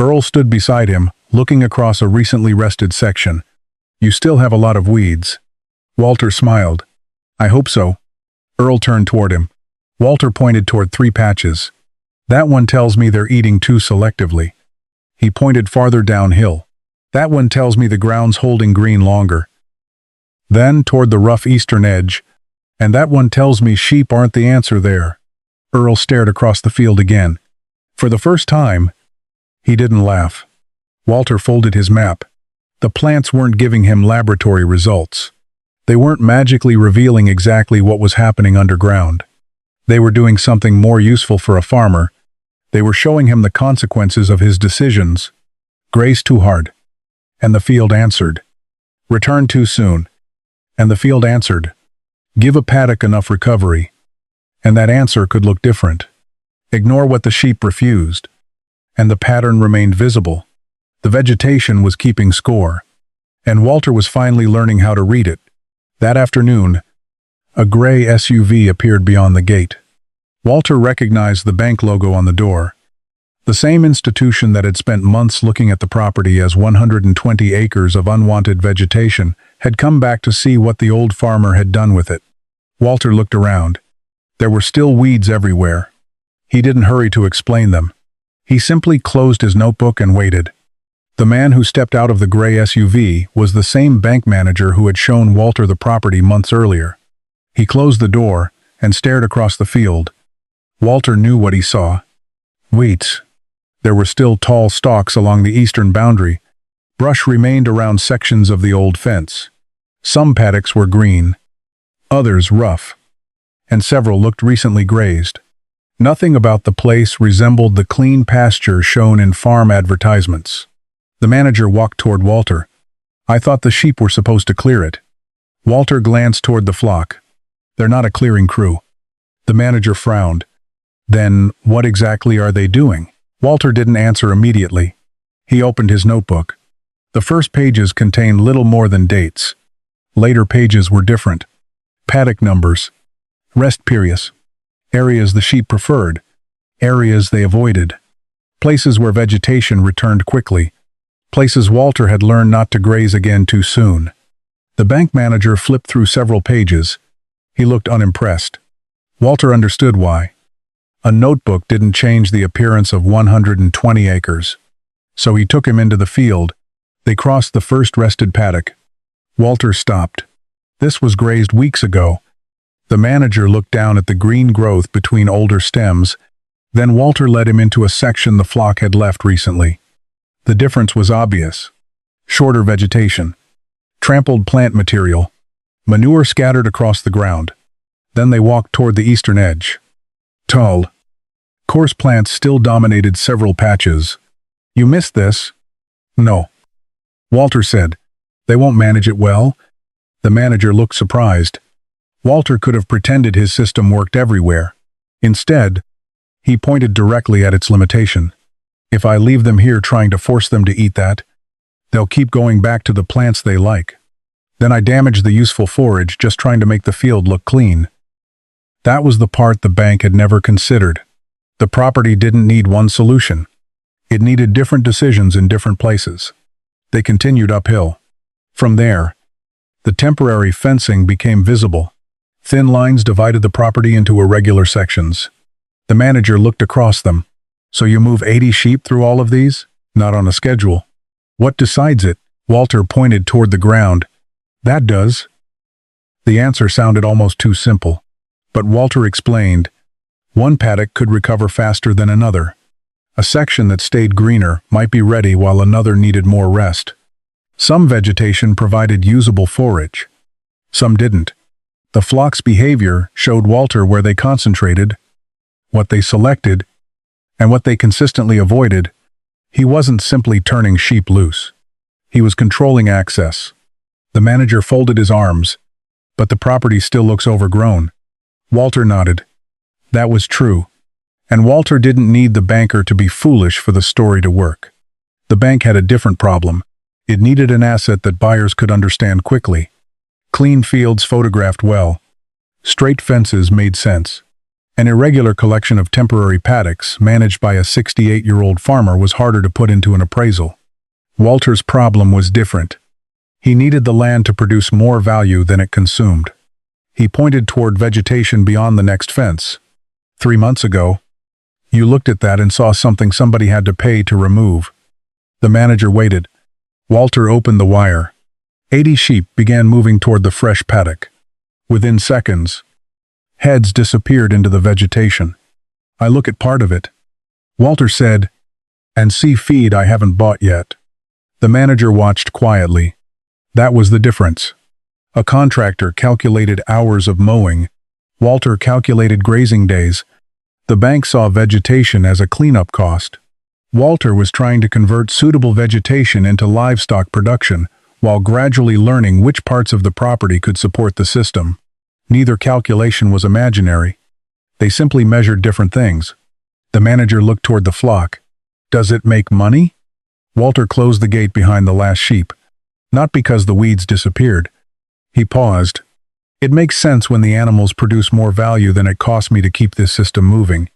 Earl stood beside him, looking across a recently rested section. You still have a lot of weeds. Walter smiled. I hope so. Earl turned toward him. Walter pointed toward 3 patches. That one tells me they're eating too selectively. He pointed farther downhill. That one tells me the ground's holding green longer. Then toward the rough eastern edge, and that one tells me sheep aren't the answer there. Earl stared across the field again. For the first time, he didn't laugh. Walter folded his map. The plants weren't giving him laboratory results. They weren't magically revealing exactly what was happening underground. They were doing something more useful for a farmer. They were showing him the consequences of his decisions. Graze too hard. And the field answered. Return too soon. And the field answered. Give a paddock enough recovery. And that answer could look different. Ignore what the sheep refused. And the pattern remained visible. The vegetation was keeping score. And Walter was finally learning how to read it. That afternoon, a gray SUV appeared beyond the gate. Walter recognized the bank logo on the door. The same institution that had spent months looking at the property as 120 acres of unwanted vegetation had come back to see what the old farmer had done with it. Walter looked around. There were still weeds everywhere. He didn't hurry to explain them. He simply closed his notebook and waited. The man who stepped out of the gray SUV was the same bank manager who had shown Walter the property months earlier. He closed the door and stared across the field. Walter knew what he saw. Weeds. There were still tall stalks along the eastern boundary. Brush remained around sections of the old fence. Some paddocks were green, others rough, and several looked recently grazed. Nothing about the place resembled the clean pasture shown in farm advertisements. The manager walked toward Walter. "I thought the sheep were supposed to clear it." Walter glanced toward the flock. "They're not a clearing crew." The manager frowned. "Then what exactly are they doing?" Walter didn't answer immediately. He opened his notebook. The first pages contained little more than dates. Later pages were different. Paddock numbers, rest periods, areas the sheep preferred, areas they avoided, places where vegetation returned quickly, places Walter had learned not to graze again too soon. The bank manager flipped through several pages. He looked unimpressed. Walter understood why. A notebook didn't change the appearance of 120 acres. So he took him into the field. They crossed the first rested paddock. Walter stopped. This was grazed weeks ago. The manager looked down at the green growth between older stems. Then Walter led him into a section the flock had left recently. The difference was obvious. Shorter vegetation, trampled plant material, manure scattered across the ground. Then they walked toward the eastern edge. Tall, coarse plants still dominated several patches. "You missed this?" "No," Walter said. "They won't manage it well." The manager looked surprised. Walter could have pretended his system worked everywhere. Instead, he pointed directly at its limitation. "If I leave them here trying to force them to eat that, they'll keep going back to the plants they like. Then I damage the useful forage just trying to make the field look clean." That was the part the bank had never considered. The property didn't need one solution. It needed different decisions in different places. They continued uphill. From there, the temporary fencing became visible. Thin lines divided the property into irregular sections. The manager looked across them. "So you move 80 sheep through all of these?" "Not on a schedule." "What decides it?" Walter pointed toward the ground. "That does." The answer sounded almost too simple. But Walter explained. One paddock could recover faster than another. A section that stayed greener might be ready while another needed more rest. Some vegetation provided usable forage. Some didn't. The flock's behavior showed Walter where they concentrated, what they selected, and what they consistently avoided. He wasn't simply turning sheep loose. He was controlling access. The manager folded his arms. "But the property still looks overgrown." Walter nodded. That was true. And Walter didn't need the banker to be foolish for the story to work. The bank had a different problem. It needed an asset that buyers could understand quickly. Clean fields photographed well. Straight fences made sense. An irregular collection of temporary paddocks managed by a 68-year-old farmer was harder to put into an appraisal. Walter's problem was different. He needed the land to produce more value than it consumed. He pointed toward vegetation beyond the next fence. 3 months ago, you looked at that and saw something somebody had to pay to remove. The manager waited. Walter opened the wire. 80 sheep began moving toward the fresh paddock. Within seconds, heads disappeared into the vegetation. I look at part of it, Walter said, and see feed I haven't bought yet. The manager watched quietly. That was the difference. A contractor calculated hours of mowing. Walter calculated grazing days. The bank saw vegetation as a cleanup cost. Walter was trying to convert suitable vegetation into livestock production, while gradually learning which parts of the property could support the system. Neither calculation was imaginary. They simply measured different things. The manager looked toward the flock. Does it make money? Walter closed the gate behind the last sheep. Not because the weeds disappeared. He paused. It makes sense when the animals produce more value than it costs me to keep this system moving.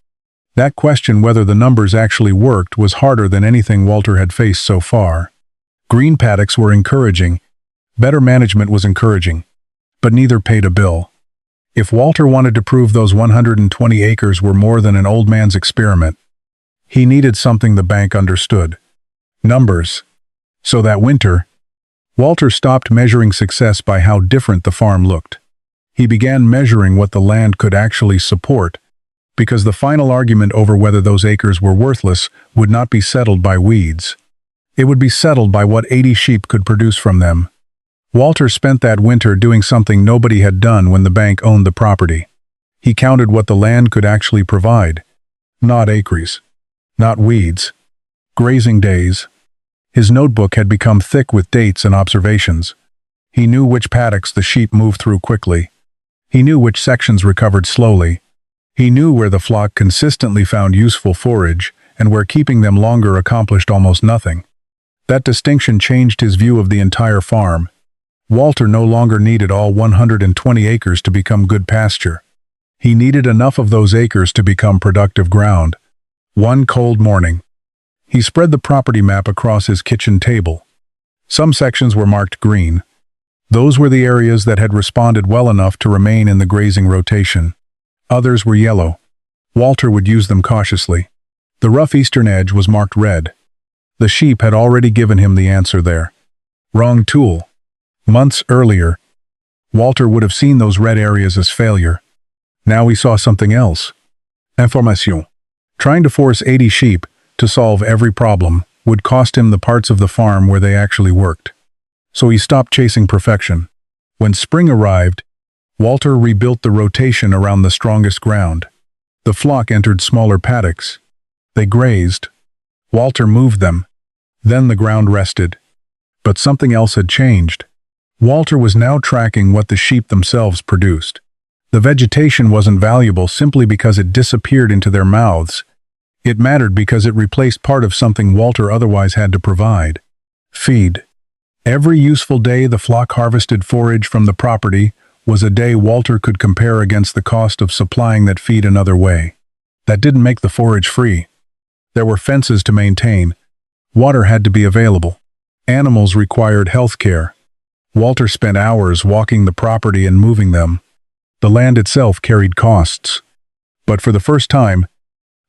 That question whether the numbers actually worked was harder than anything Walter had faced so far. Green paddocks were encouraging. Better management was encouraging. But neither paid a bill. If Walter wanted to prove those 120 acres were more than an old man's experiment, he needed something the bank understood. Numbers. So that winter, Walter stopped measuring success by how different the farm looked. He began measuring what the land could actually support, because the final argument over whether those acres were worthless would not be settled by weeds. It would be settled by what 80 sheep could produce from them. Walter spent that winter doing something nobody had done when the bank owned the property. He counted what the land could actually provide. Not acres. Not weeds. Grazing days. His notebook had become thick with dates and observations. He knew which paddocks the sheep moved through quickly. He knew which sections recovered slowly. He knew where the flock consistently found useful forage and where keeping them longer accomplished almost nothing. That distinction changed his view of the entire farm. Walter no longer needed all 120 acres to become good pasture. He needed enough of those acres to become productive ground. One cold morning, he spread the property map across his kitchen table. Some sections were marked green. Those were the areas that had responded well enough to remain in the grazing rotation. Others were yellow. Walter would use them cautiously. The rough eastern edge was marked red. The sheep had already given him the answer there. Wrong tool. Months earlier, Walter would have seen those red areas as failure. Now he saw something else. Information. Trying to force 80 sheep to solve every problem would cost him the parts of the farm where they actually worked. So he stopped chasing perfection. When spring arrived, Walter rebuilt the rotation around the strongest ground. The flock entered smaller paddocks. They grazed. Walter moved them. Then the ground rested. But something else had changed. Walter was now tracking what the sheep themselves produced. The vegetation wasn't valuable simply because it disappeared into their mouths. It mattered because it replaced part of something Walter otherwise had to provide. Feed. Every useful day the flock harvested forage from the property was a day Walter could compare against the cost of supplying that feed another way. That didn't make the forage free. There were fences to maintain. Water had to be available. Animals required health care. Walter spent hours walking the property and moving them. The land itself carried costs. But for the first time,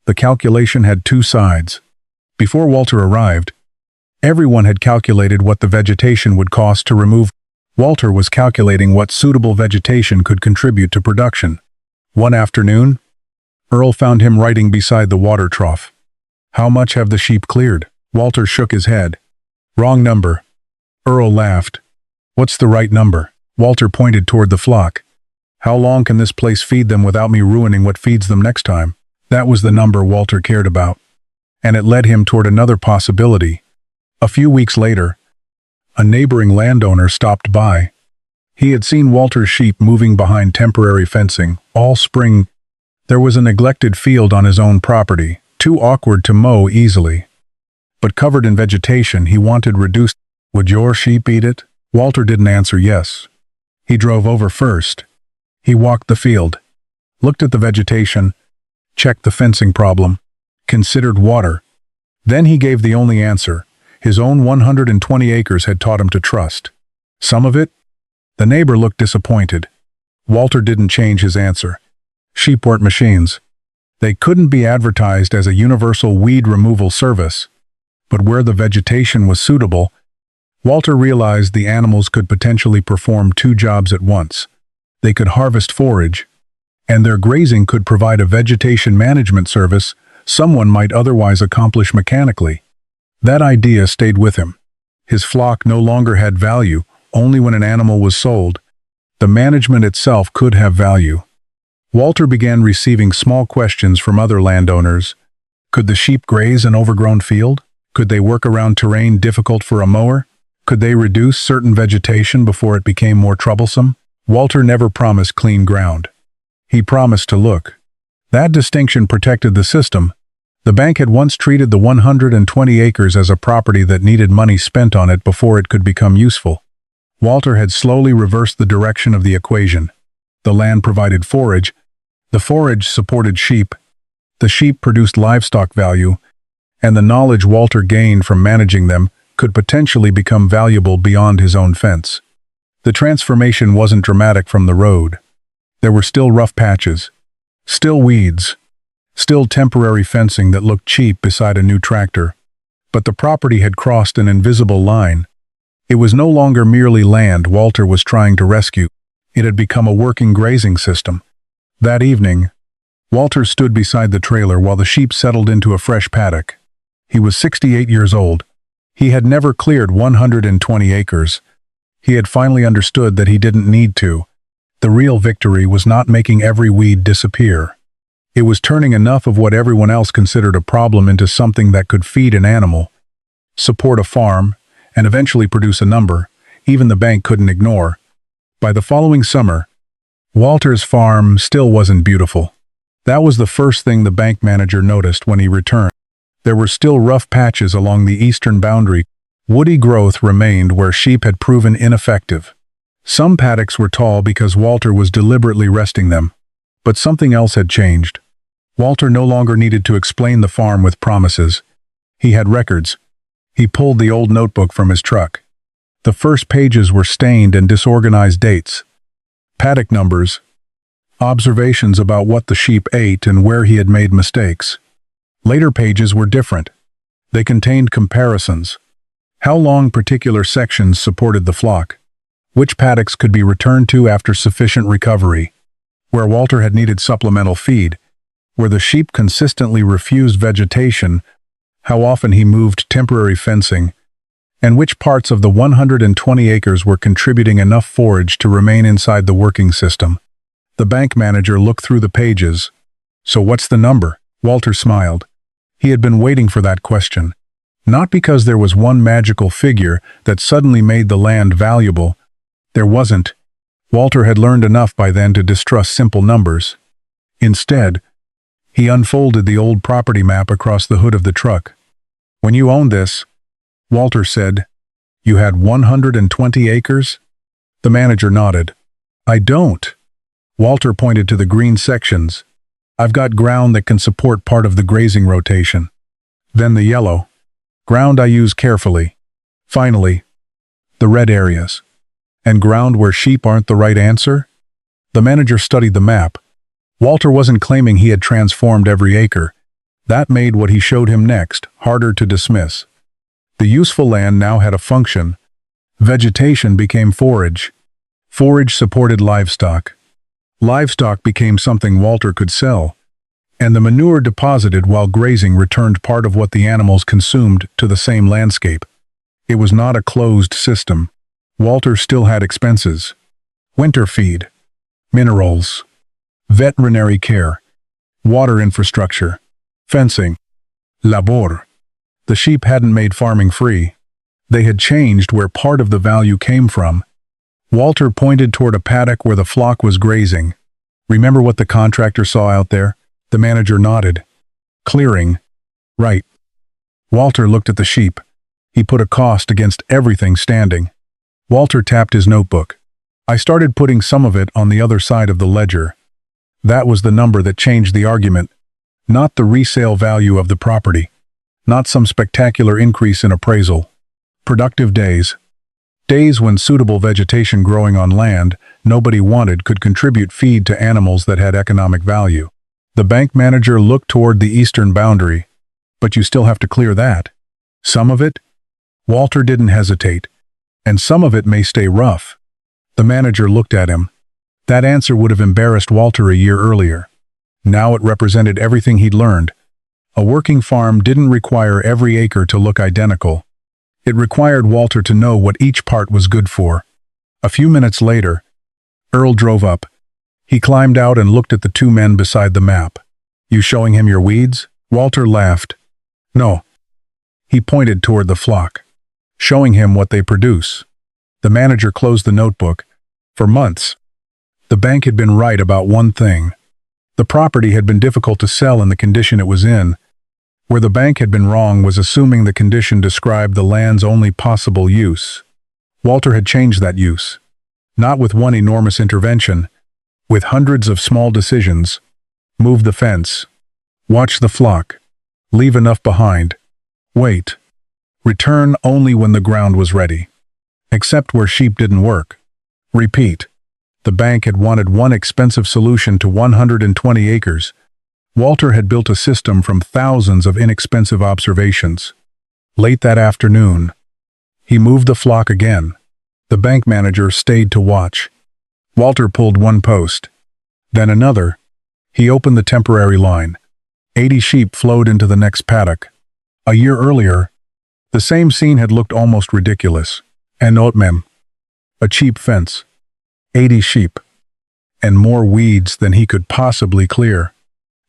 the calculation had two sides. Before Walter arrived, everyone had calculated what the vegetation would cost to remove. Walter was calculating what suitable vegetation could contribute to production. One afternoon, Earl found him writing beside the water trough. "How much have the sheep cleared?" Walter shook his head. "Wrong number." Earl laughed. "What's the right number?" Walter pointed toward the flock. "How long can this place feed them without me ruining what feeds them next time?" That was the number Walter cared about. And it led him toward another possibility. A few weeks later, a neighboring landowner stopped by. He had seen Walter's sheep moving behind temporary fencing all spring. There was a neglected field on his own property, too awkward to mow easily. But covered in vegetation, he wanted reduced. "Would your sheep eat it?" Walter didn't answer yes. He drove over first. He walked the field, looked at the vegetation, checked the fencing problem, considered water. Then he gave the only answer his own 120 acres had taught him to trust. Some of it? The neighbor looked disappointed. Walter didn't change his answer. Sheep weren't machines. They couldn't be advertised as a universal weed removal service. But where the vegetation was suitable, Walter realized the animals could potentially perform two jobs at once. They could harvest forage, and their grazing could provide a vegetation management service someone might otherwise accomplish mechanically. That idea stayed with him. His flock no longer had value only when an animal was sold. The management itself could have value. Walter began receiving small questions from other landowners. Could the sheep graze an overgrown field? Could they work around terrain difficult for a mower? Could they reduce certain vegetation before it became more troublesome? Walter never promised clean ground. He promised to look. That distinction protected the system. The bank had once treated the 120 acres as a property that needed money spent on it before it could become useful. Walter had slowly reversed the direction of the equation. The land provided forage. The forage supported sheep. The sheep produced livestock value, and the knowledge Walter gained from managing them could potentially become valuable beyond his own fence. The transformation wasn't dramatic from the road. There were still rough patches, still weeds, still temporary fencing that looked cheap beside a new tractor. But the property had crossed an invisible line. It was no longer merely land Walter was trying to rescue. It had become a working grazing system. That evening, Walter stood beside the trailer while the sheep settled into a fresh paddock. He was 68 years old. He had never cleared 120 acres. He had finally understood that he didn't need to. The real victory was not making every weed disappear. It was turning enough of what everyone else considered a problem into something that could feed an animal, support a farm, and eventually produce a number even the bank couldn't ignore. By the following summer, Walter's farm still wasn't beautiful. That was the first thing the bank manager noticed when he returned. There were still rough patches along the eastern boundary. Woody growth remained where sheep had proven ineffective. Some paddocks were tall because Walter was deliberately resting them. But something else had changed. Walter no longer needed to explain the farm with promises. He had records. He pulled the old notebook from his truck. The first pages were stained and disorganized dates, paddock numbers, observations about what the sheep ate and where he had made mistakes. Later pages were different. They contained comparisons. How long particular sections supported the flock, which paddocks could be returned to after sufficient recovery, where Walter had needed supplemental feed, where the sheep consistently refused vegetation, how often he moved temporary fencing, and which parts of the 120 acres were contributing enough forage to remain inside the working system. The bank manager looked through the pages. "So what's the number?" Walter smiled. He had been waiting for that question. Not because there was one magical figure that suddenly made the land valuable. There wasn't. Walter had learned enough by then to distrust simple numbers. Instead, he unfolded the old property map across the hood of the truck. "When you owned this," Walter said, "you had 120 acres?" The manager nodded. "I don't." Walter pointed to the green sections. "I've got ground that can support part of the grazing rotation." Then the yellow. "Ground I use carefully." Finally, the red areas. "And ground where sheep aren't the right answer?" The manager studied the map. Walter wasn't claiming he had transformed every acre. That made what he showed him next harder to dismiss. The useful land now had a function. Vegetation became forage. Forage supported livestock. Livestock became something Walter could sell. And the manure deposited while grazing returned part of what the animals consumed to the same landscape. It was not a closed system. Walter still had expenses. Winter feed, minerals, veterinary care, water infrastructure, fencing, labor. The sheep hadn't made farming free. They had changed where part of the value came from. Walter pointed toward a paddock where the flock was grazing. "Remember what the contractor saw out there?" The manager nodded. "Clearing." "Right." Walter looked at the sheep. He put a cost against everything standing. Walter tapped his notebook. "I started putting some of it on the other side of the ledger." That was the number that changed the argument. Not the resale value of the property. Not some spectacular increase in appraisal. Productive days. Days when suitable vegetation growing on land nobody wanted could contribute feed to animals that had economic value. The bank manager looked toward the eastern boundary. "But you still have to clear that." "Some of it?" Walter didn't hesitate. "And some of it may stay rough." The manager looked at him. That answer would have embarrassed Walter a year earlier. Now it represented everything he'd learned. A working farm didn't require every acre to look identical. It required Walter to know what each part was good for. A few minutes later, Earl drove up. He climbed out and looked at the two men beside the map. "You showing him your weeds?" Walter laughed. "No." He pointed toward the flock. "Showing him what they produce." The manager closed the notebook. For months, the bank had been right about one thing. The property had been difficult to sell in the condition it was in. Where the bank had been wrong was assuming the condition described the land's only possible use. Walter had changed that use. Not with one enormous intervention, with hundreds of small decisions. Move the fence. Watch the flock. Leave enough behind. Wait. Return only when the ground was ready. Except where sheep didn't work. Repeat. The bank had wanted one expensive solution to 120 acres. Walter had built a system from thousands of inexpensive observations. Late that afternoon, he moved the flock again. The bank manager stayed to watch. Walter pulled one post, then another. He opened the temporary line. 80 sheep flowed into the next paddock. A year earlier, the same scene had looked almost ridiculous. An oatmem, a cheap fence, 80 sheep, and more weeds than he could possibly clear.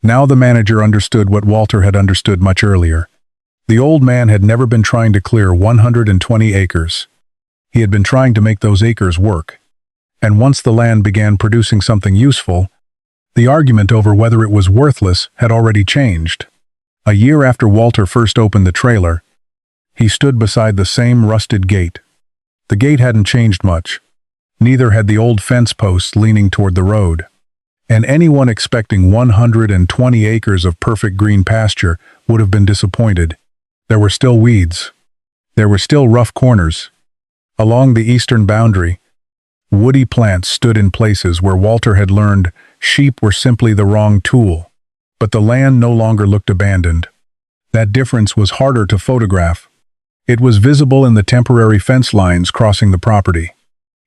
Now the manager understood what Walter had understood much earlier. The old man had never been trying to clear 120 acres. He had been trying to make those acres work. And once the land began producing something useful, the argument over whether it was worthless had already changed. A year after Walter first opened the trailer, he stood beside the same rusted gate. The gate hadn't changed much. Neither had the old fence posts leaning toward the road. And anyone expecting 120 acres of perfect green pasture would have been disappointed. There were still weeds. There were still rough corners. Along the eastern boundary, woody plants stood in places where Walter had learned sheep were simply the wrong tool. But the land no longer looked abandoned. That difference was harder to photograph. It was visible in the temporary fence lines crossing the property.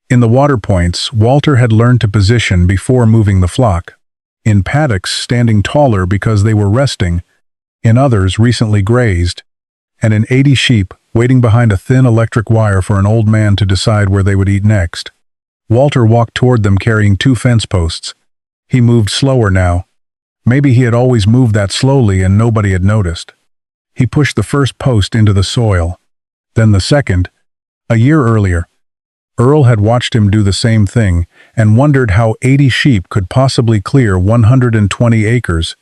In the water points, Walter had learned to position before moving the flock. In paddocks standing taller because they were resting, in others recently grazed, and in 80 sheep waiting behind a thin electric wire for an old man to decide where they would eat next. Walter walked toward them carrying 2 fence posts. He moved slower now. Maybe he had always moved that slowly and nobody had noticed. He pushed the first post into the soil, then the second. A year earlier, Earl had watched him do the same thing and wondered how 80 sheep could possibly clear 120 acres.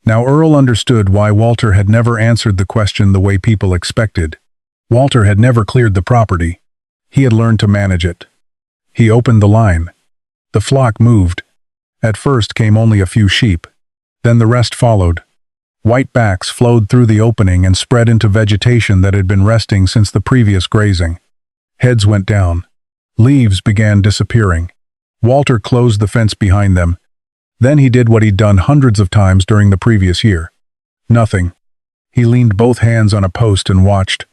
Now Earl understood why Walter had never answered the question the way people expected. Walter had never cleared the property. He had learned to manage it. He opened the line. The flock moved. At first came only a few sheep. Then the rest followed. White backs flowed through the opening and spread into vegetation that had been resting since the previous grazing. Heads went down. Leaves began disappearing. Walter closed the fence behind them. Then he did what he'd done hundreds of times during the previous year. Nothing. He leaned both hands on a post and watched.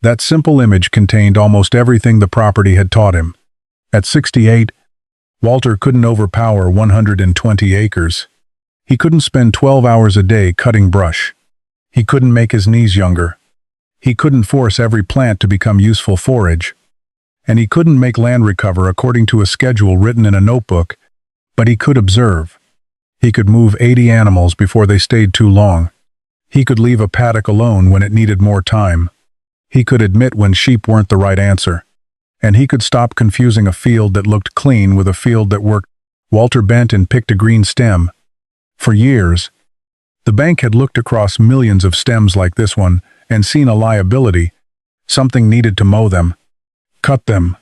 That simple image contained almost everything the property had taught him. At 68, Walter couldn't overpower 120 acres. He couldn't spend 12 hours a day cutting brush. He couldn't make his knees younger. He couldn't force every plant to become useful forage. And he couldn't make land recover according to a schedule written in a notebook, but he could observe. He could move 80 animals before they stayed too long. He could leave a paddock alone when it needed more time. He could admit when sheep weren't the right answer. And he could stop confusing a field that looked clean with a field that worked. Walter bent and picked a green stem. For years, the bank had looked across millions of stems like this one and seen a liability. Something needed to mow them, cut them,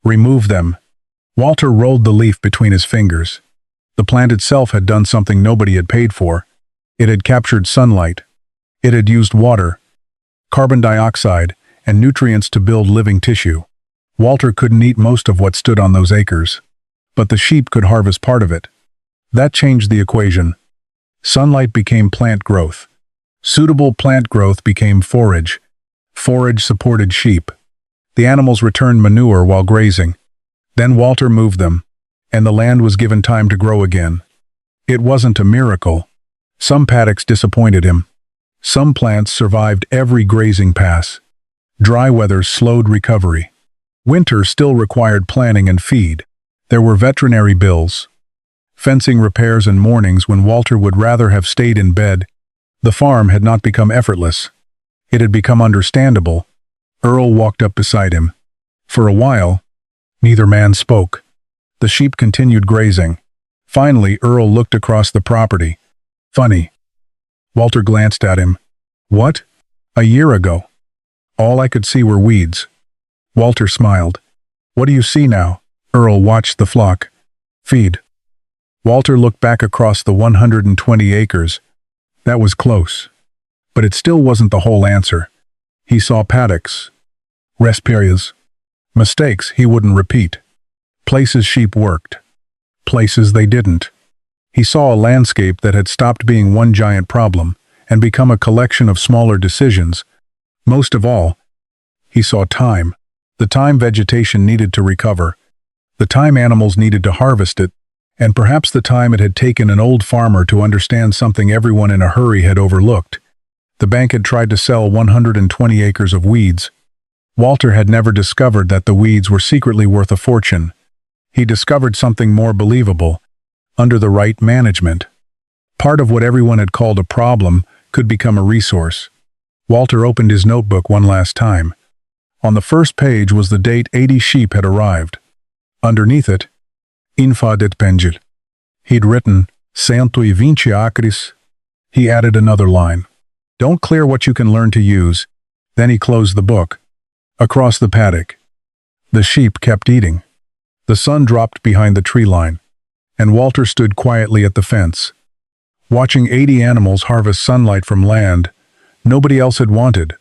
remove them. Walter rolled the leaf between his fingers. The plant itself had done something nobody had paid for. It had captured sunlight. It had used water, carbon dioxide, and nutrients to build living tissue. Walter couldn't eat most of what stood on those acres, but the sheep could harvest part of it. That changed the equation. Sunlight became plant growth. Suitable plant growth became forage. Forage supported sheep. The animals returned manure while grazing. Then Walter moved them, and the land was given time to grow again. It wasn't a miracle. Some paddocks disappointed him. Some plants survived every grazing pass. Dry weather slowed recovery. Winter still required planning and feed. There were veterinary bills, fencing repairs and mornings when Walter would rather have stayed in bed. The farm had not become effortless. It had become understandable. Earl walked up beside him. For a while, neither man spoke. The sheep continued grazing. Finally, Earl looked across the property. Funny. Walter glanced at him. What? A year ago. All I could see were weeds. Walter smiled. What do you see now? Earl watched the flock. Feed. Walter looked back across the 120 acres. That was close. But it still wasn't the whole answer. He saw paddocks, rest periods, mistakes he wouldn't repeat, places sheep worked, places they didn't. He saw a landscape that had stopped being one giant problem and become a collection of smaller decisions. Most of all, he saw time. The time vegetation needed to recover, the time animals needed to harvest it, and perhaps the time it had taken an old farmer to understand something everyone in a hurry had overlooked. The bank had tried to sell 120 acres of weeds. Walter had never discovered that the weeds were secretly worth a fortune. He discovered something more believable. Under the right management, part of what everyone had called a problem could become a resource. Walter opened his notebook one last time. On the first page was the date 80 sheep had arrived. Underneath it, Infa det Pengil. He'd written, 120 acres. He added another line. Don't clear what you can learn to use. Then he closed the book. Across the paddock, the sheep kept eating. The sun dropped behind the tree line, and Walter stood quietly at the fence. Watching 80 animals harvest sunlight from land nobody else had wanted,